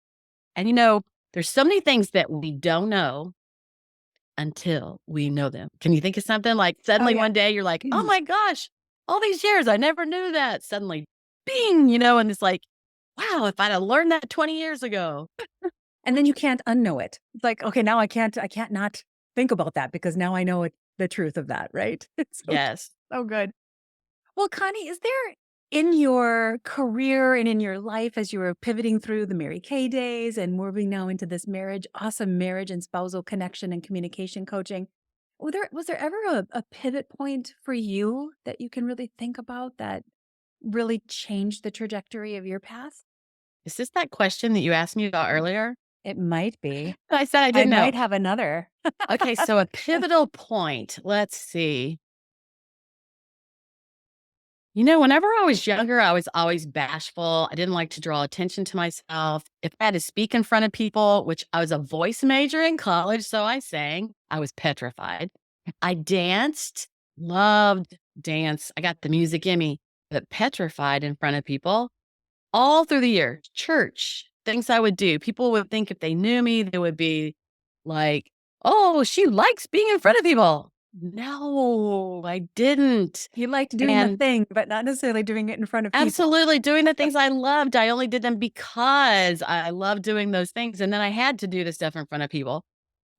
And there's so many things that we don't know until we know them. Can you think of something like Oh, suddenly yeah. one day you're like, "Oh my gosh, all these years I never knew that." Suddenly, bing, and it's like, "Wow, if I'd have learned that 20 years ago." And then you can't unknow it. It's like, okay, now I can't not think about that because now I know the truth of that, right? It's so, Yes. so good. Well, Connie, is there in your career and in your life as you were pivoting through the Mary Kay days and moving now into this awesome marriage and spousal connection and communication coaching, was there ever a pivot point for you that you can really think about that really changed the trajectory of your path? Is this that question that you asked me about earlier? It might be. I said I I didn't know. might have another. Okay, so a pivotal point. Let's see. Whenever I was younger, I was always bashful. I didn't like to draw attention to myself. If I had to speak in front of people, which I was a voice major in college, so I sang, I was petrified. I danced, loved dance. I got the music in me, but petrified in front of people all through the year. Church, things I would do. People would think if they knew me, they would be like, "Oh, she likes being in front of people." No, I didn't. You liked doing the And thing, but not necessarily doing it in front of people. absolutely, doing the things I loved. I only did them because I loved doing those things, and then I had to do the stuff in front of people.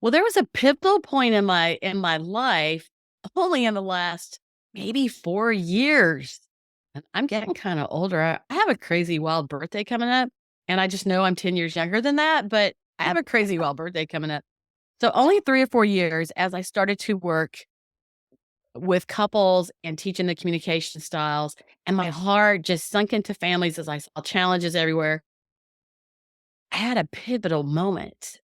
Well, there was a pivotal point in my life, only in the last maybe 4 years, and I'm getting kinda older. I have a crazy wild birthday coming up, and I just know I'm 10 years younger than that, but I have a crazy wild birthday coming up. So only 3 or 4 years as I started to work with couples and teaching the communication styles, and my heart just sunk into families as I saw challenges everywhere. I had a pivotal moment.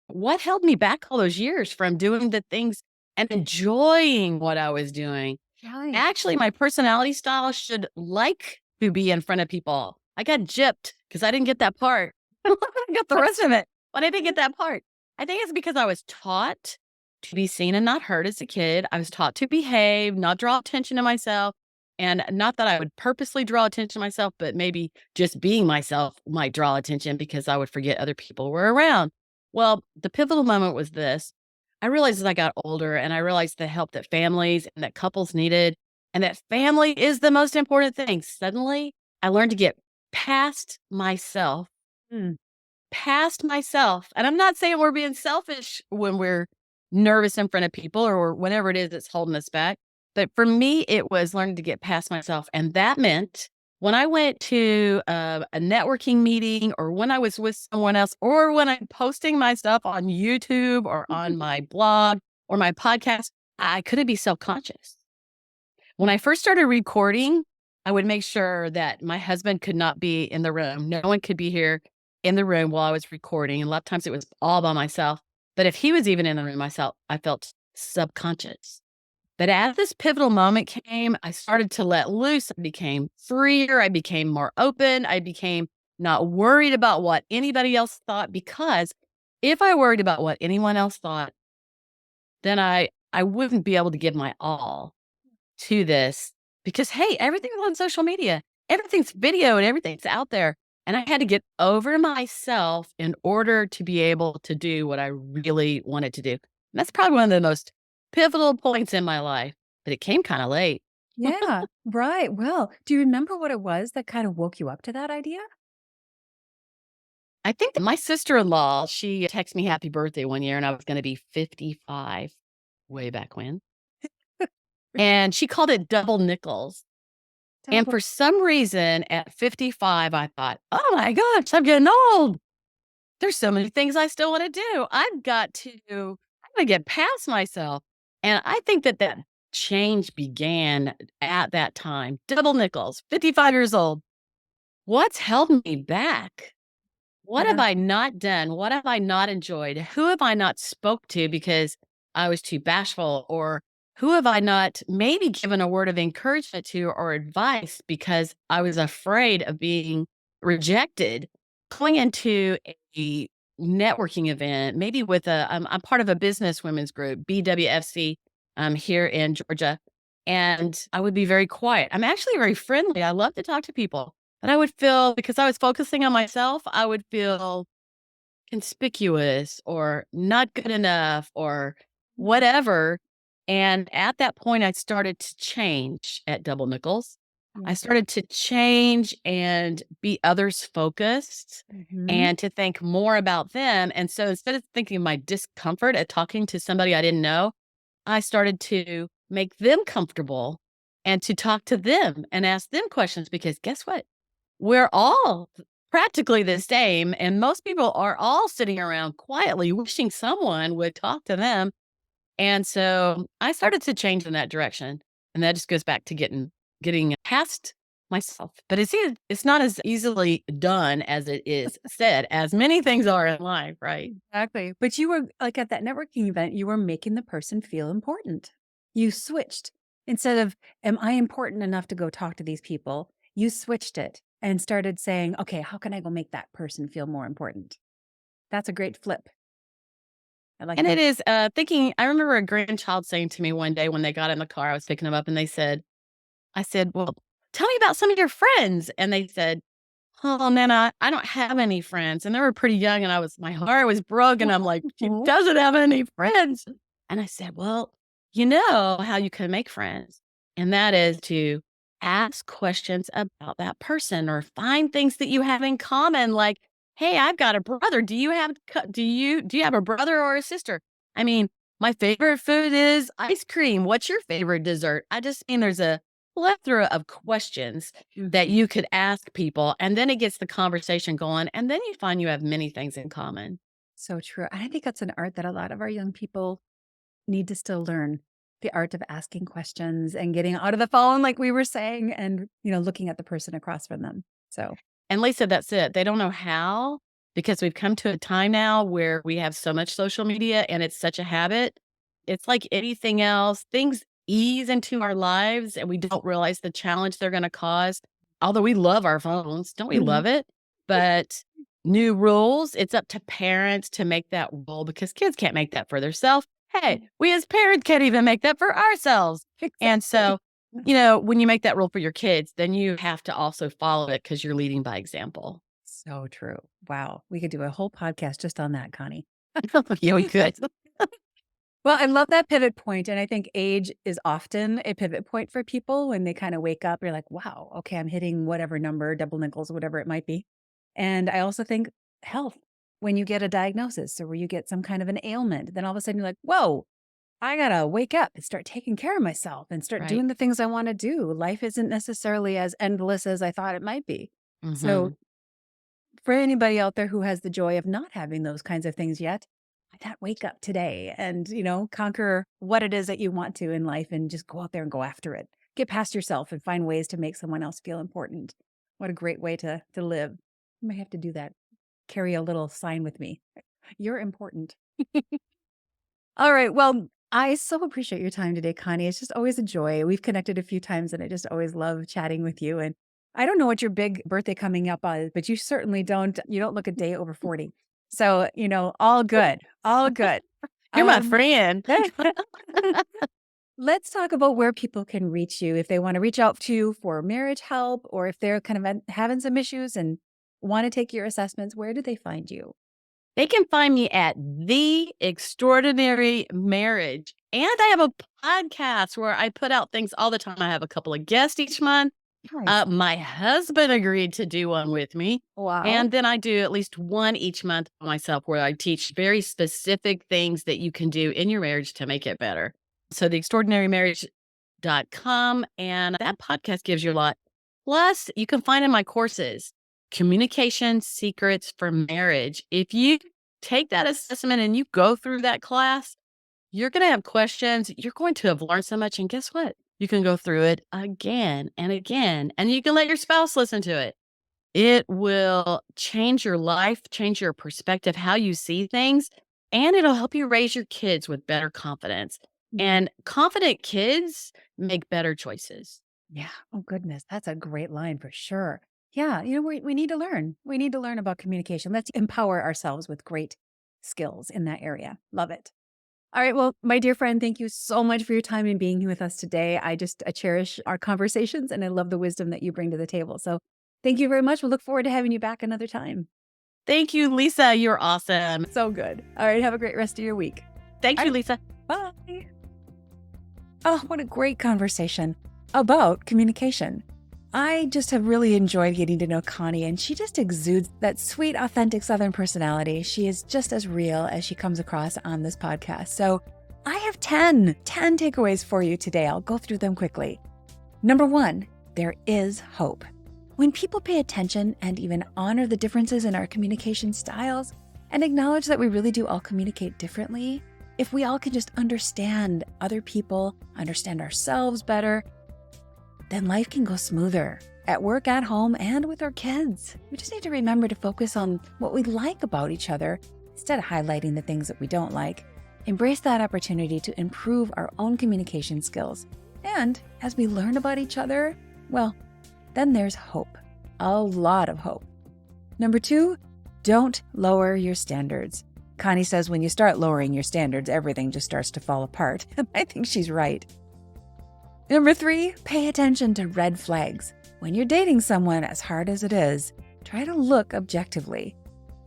What held me back all those years from doing the things and enjoying what I was doing? Right. Actually, my personality style should like to be in front of people. I got gypped because I didn't get that part. I got the rest of it, but I didn't get that part. I think it's because I was taught to be seen and not heard as a kid. I was taught to behave, not draw attention to myself. And not that I would purposely draw attention to myself, but maybe just being myself might draw attention because I would forget other people were around. Well, the pivotal moment was this. I realized as I got older and I realized the help that families and that couples needed and that family is the most important thing. Suddenly, I learned to get past myself, Mm. past myself. And I'm not saying we're being selfish when we're nervous in front of people or whatever it is that's holding us back. But for me, it was learning to get past myself. And that meant when I went to a networking meeting or when I was with someone else or when I'm posting my stuff on YouTube or on my blog or my podcast, I couldn't be self conscious. When I first started recording, I would make sure that my husband could not be in the room. No one could be here in the room while I was recording. And a lot of times it was all by myself. But if he was even in the room myself, I felt subconscious. But as this pivotal moment came, I started to let loose. I became freer. I became more open. I became not worried about what anybody else thought, because if I worried about what anyone else thought, then I wouldn't be able to give my all to this, because, hey, everything's on social media. Everything's video and everything's out there. And I had to get over myself in order to be able to do what I really wanted to do. And that's probably one of the most pivotal points in my life, but it came kind of late. Yeah, right. Well, do you remember what it was that kind of woke you up to that idea? I think that my sister-in-law, she texted me happy birthday one year and I was going to be 55 way back when. And she called it double nickels. And Double. for some reason at 55, I thought, oh my gosh, I'm getting old. There's so many things I still want to do. I'm going to get past myself. And I think that that change began at that time. Double nickels, 55 years old. What's held me back? What have Yeah. I not done? What have I not enjoyed? Who have I not spoke to because I was too bashful? Or who have I not maybe given a word of encouragement to or advice because I was afraid of being rejected? Going into a networking event, maybe with I'm part of a business women's group, BWFC, here in Georgia. And I would be very quiet. I'm actually very friendly. I love to talk to people. But I would feel, because I was focusing on myself, I would feel conspicuous or not good enough or whatever. And at that point, I started to change at Double Nickels. I Yeah. started to change and be others focused Mhm. and to think more about them. And so instead of thinking of my discomfort at talking to somebody I didn't know, I started to make them comfortable and to talk to them and ask them questions, because guess what? We're all practically the same, and most people are all sitting around quietly wishing someone would talk to them, and so I started to change in that direction, and that just goes back to getting past myself, but it's not as easily done as it is said, as many things are in life, right? Exactly. But you were like at that networking event, you were making the person feel important. You switched. Instead of, am I important enough to go talk to these people? You switched it and started saying, okay, how can I go make that person feel more important? That's a great flip. I like And it that. is, thinking I remember a grandchild saying to me one day when they got in the car, I was picking them up, and they said I said, "Well, tell me about some of your friends." And they said, "Oh, Nana, I don't have any friends." And they were pretty young, and my heart was broken. I'm like, "She Mhm. doesn't have any friends." And I said, "Well, you know how you can make friends, and that is to ask questions about that person or find things that you have in common. Like, hey, I've got a brother. Do you have a brother or a sister? I mean, my favorite food is ice cream. What's your favorite dessert?" I just mean there's a plethora of questions that Mhm. you could ask people, and then it gets the conversation going, and then you find you have many things in common. So true. And I think that's an art that a lot of our young people need to still learn, the art of asking questions and getting out of the phone, like we were saying, and, looking at the person across from them. So, And Lisa, that's it. They don't know how, because we've come to a time now where we have so much social media and it's such a habit. It's like anything else, things ease into our lives and we don't realize the challenge they're going to cause. Although we love our phones, don't we mhm. love it? But new rules, it's up to parents to make that rule, because kids can't make that for themselves. Hey, we as parents can't even make that for ourselves. And Exactly. so when you make that rule for your kids, then you have to also follow it because you're leading by example. So true. Wow. We could do a whole podcast just on that, Connie. Yeah, we could. Well, I love that pivot point, and I think age is often a pivot point for people when they kind of wake up. You're like, wow, okay, I'm hitting whatever number, double nickels, whatever it might be. And I also think health, when you get a diagnosis or where you get some kind of an ailment, then all of a sudden you're like, whoa, I gotta wake up and start taking care of myself and start Right. doing the things I want to do. Life isn't necessarily as endless as I thought it might be. So, Mhm. for anybody out there who has the joy of not having those kinds of things yet, why not wake up today and, conquer what it is that you want to in life and just go out there and go after it. get past yourself and find ways to make someone else feel important. What a great way to live. I might have to do that. Carry a little sign with me. You're important. All right. Well, I so appreciate your time today, Connie. It's just always a joy. We've connected a few times and I just always love chatting with you. And I don't know what your big birthday coming up is, but you certainly you don't look a day over 40. So, all good, all good. You're my friend. Let's talk about where people can reach you if they want to reach out to you for marriage help, or if they're kind of having some issues and want to take your assessments. Where do they find you? They can find me at The Extraordinary Marriage. And I have a podcast where I put out things all the time. I have a couple of guests each month. Nice. My husband agreed to do one with me. Wow. And then I do at least one each month myself where I teach very specific things that you can do in your marriage to make it better. So theextraordinarymarriage.com, and that podcast gives you a lot. Plus, you can find in my courses, Communication Secrets for Marriage. If you take that assessment and you go through that class, you're going to have questions. You're going to have learned so much. And guess what? You can go through it again and again, and you can let your spouse listen to it. It will change your life, change your perspective, how you see things, and it'll help you raise your kids with better confidence. And confident kids make better choices. Yeah. Oh, goodness. That's a great line for sure. Yeah. We need to learn. We need to learn about communication. Let's empower ourselves with great skills in that area. Love it. All right. Well, my dear friend, thank you so much for your time and being here with us today. I cherish our conversations and I love the wisdom that you bring to the table. So thank you very much. We'll look forward to having you back another time. Thank you, Lisa. You're awesome. So good. All right. Have a great rest of your week. Thank you, Lisa. Bye. Oh, what a great conversation about communication. I just have really enjoyed getting to know Connie, and she just exudes that sweet, authentic Southern personality. She is just as real as she comes across on this podcast. So I have 10 takeaways for you today. I'll go through them quickly. Number 1, there is hope. When people pay attention and even honor the differences in our communication styles and acknowledge that we really do all communicate differently, if we all can just understand other people, understand ourselves better, then life can go smoother at work, at home, and with our kids. We just need to remember to focus on what we like about each other instead of highlighting the things that we don't like. Embrace that opportunity to improve our own communication skills. And as we learn about each other, well, then there's hope. A lot of hope. Number 2, don't lower your standards. Connie says when you start lowering your standards, everything just starts to fall apart. I think she's right. Number 3, pay attention to red flags. When you're dating someone, as hard as it is, try to look objectively.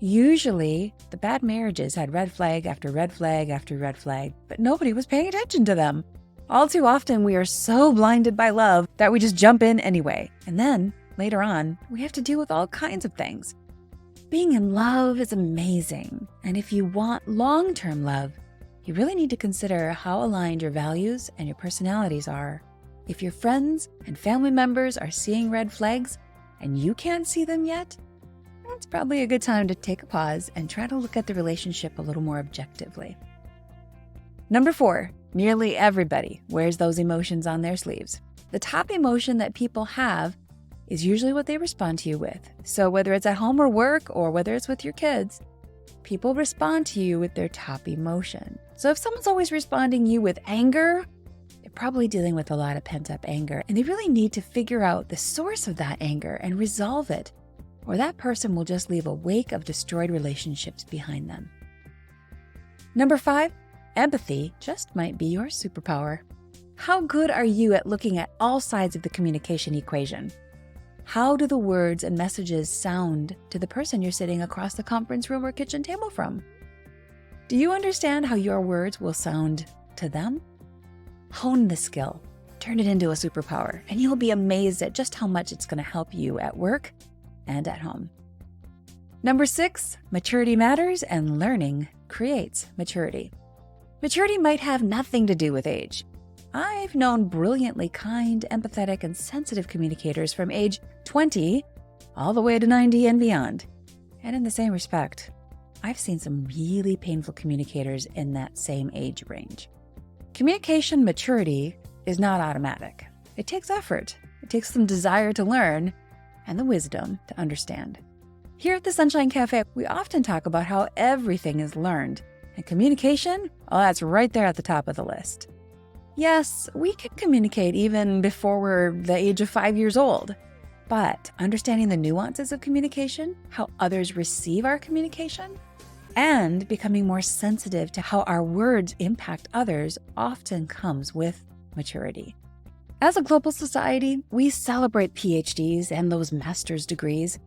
Usually, the bad marriages had red flag after red flag after red flag, but nobody was paying attention to them. All too often, we are so blinded by love that we just jump in anyway. And then, later on, we have to deal with all kinds of things. Being in love is amazing, and if you want long-term love, you really need to consider how aligned your values and your personalities are. If your friends and family members are seeing red flags and you can't see them yet, that's probably a good time to take a pause and try to look at the relationship a little more objectively. Number 4, nearly everybody wears those emotions on their sleeves. The top emotion that people have is usually what they respond to you with. So whether it's at home or work, or whether it's with your kids, people respond to you with their top emotion. So if someone's always responding you with anger, they're probably dealing with a lot of pent-up anger, and they really need to figure out the source of that anger and resolve it, or that person will just leave a wake of destroyed relationships behind them. Number 5, empathy just might be your superpower. How good are you at looking at all sides of the communication equation? How do the words and messages sound to the person you're sitting across the conference room or kitchen table from? Do you understand how your words will sound to them? Hone the skill, turn it into a superpower, and you'll be amazed at just how much it's going to help you at work and at home. Number 6, maturity matters, and learning creates maturity. Maturity might have nothing to do with age. I've known brilliantly kind, empathetic, and sensitive communicators from age 20 all the way to 90 and beyond. And in the same respect, I've seen some really painful communicators in that same age range. Communication maturity is not automatic. It takes effort. It takes some desire to learn and the wisdom to understand. Here at the Sunshine Cafe, we often talk about how everything is learned. And communication, that's right there at the top of the list. Yes, we can communicate even before we're the age of 5 years old. But understanding the nuances of communication, how others receive our communication, and becoming more sensitive to how our words impact others often comes with maturity. As a global society, we celebrate PhDs and those master's degrees,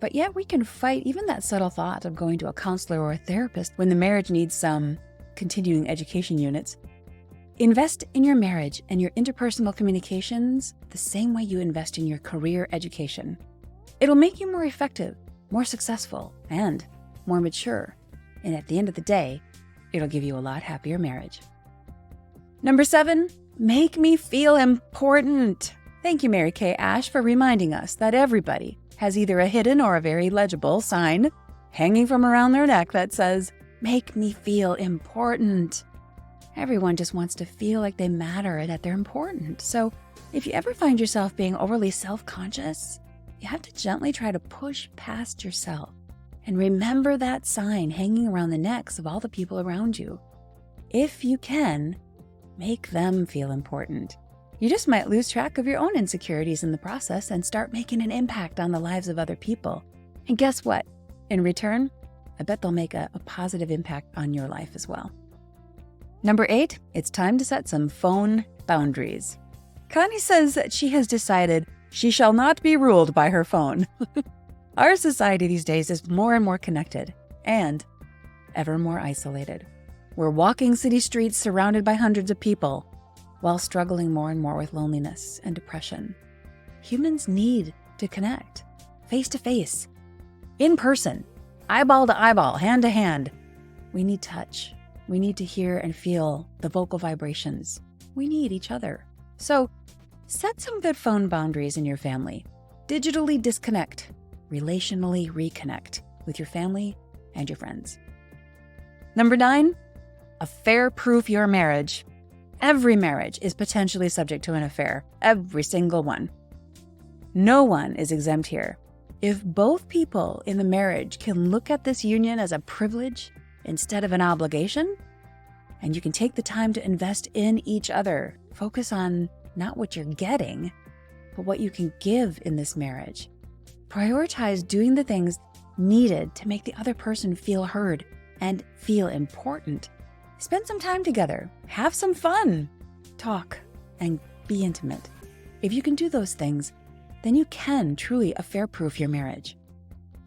but yet we can fight even that subtle thought of going to a counselor or a therapist when the marriage needs some continuing education units. Invest in your marriage and your interpersonal communications the same way you invest in your career education. It'll make you more effective, more successful, and more mature. And at the end of the day, it'll give you a lot happier marriage. Number 7, make me feel important. Thank you, Mary Kay Ash, for reminding us that everybody has either a hidden or a very legible sign hanging from around their neck that says, make me feel important. Everyone just wants to feel like they matter and that they're important. So if you ever find yourself being overly self-conscious, you have to gently try to push past yourself and remember that sign hanging around the necks of all the people around you. If you can, make them feel important. You just might lose track of your own insecurities in the process and start making an impact on the lives of other people. And guess what? In return, I bet they'll make a positive impact on your life as well. Number 8, it's time to set some phone boundaries. Connie says that she has decided she shall not be ruled by her phone. Our society these days is more and more connected and ever more isolated. We're walking city streets surrounded by hundreds of people while struggling more and more with loneliness and depression. Humans need to connect face to face, in person, eyeball to eyeball, hand to hand. We need touch. We need to hear and feel the vocal vibrations. We need each other. So set some good phone boundaries in your family. Digitally disconnect, relationally reconnect with your family and your friends. Number 9, affair-proof your marriage. Every marriage is potentially subject to an affair, every single one. No one is exempt here. If both people in the marriage can look at this union as a privilege instead of an obligation, and you can take the time to invest in each other, focus on not what you're getting, but what you can give in this marriage. Prioritize doing the things needed to make the other person feel heard and feel important. Spend some time together, have some fun, talk, and be intimate. If you can do those things, then you can truly affair-proof your marriage.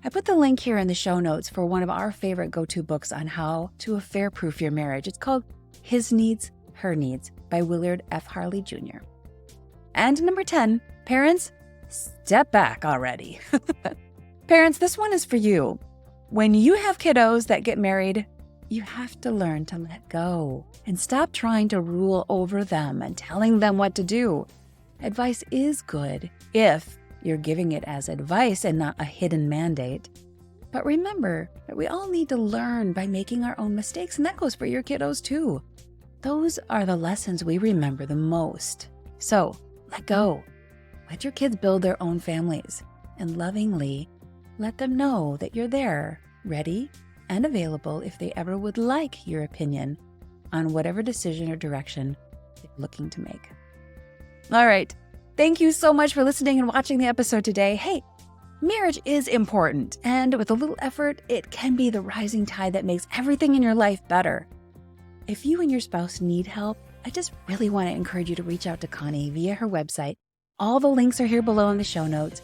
I put the link here in the show notes for one of our favorite go-to books on how to affair-proof your marriage. It's called His Needs, Her Needs by Willard F. Harley Jr. And number 10, parents, step back already. Parents, this one is for you. When you have kiddos that get married, you have to learn to let go and stop trying to rule over them and telling them what to do. Advice is good if you're giving it as advice and not a hidden mandate. But remember that we all need to learn by making our own mistakes, and that goes for your kiddos too. Those are the lessons we remember the most. So let go. Let your kids build their own families, and lovingly let them know that you're there, ready and available if they ever would like your opinion on whatever decision or direction they're looking to make. All right. Thank you so much for listening and watching the episode today. Hey, marriage is important, and with a little effort, it can be the rising tide that makes everything in your life better. If you and your spouse need help, I just really want to encourage you to reach out to Connie via her website. All the links are here below in the show notes,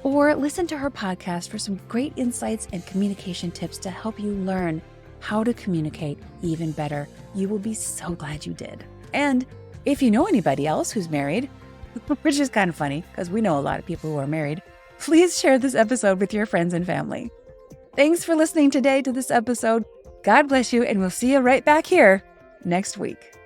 or listen to her podcast for some great insights and communication tips to help you learn how to communicate even better. You will be so glad you did. And if you know anybody else who's married, which is kind of funny because we know a lot of people who are married, please share this episode with your friends and family. Thanks for listening today to this episode. God bless you, and we'll see you right back here next week.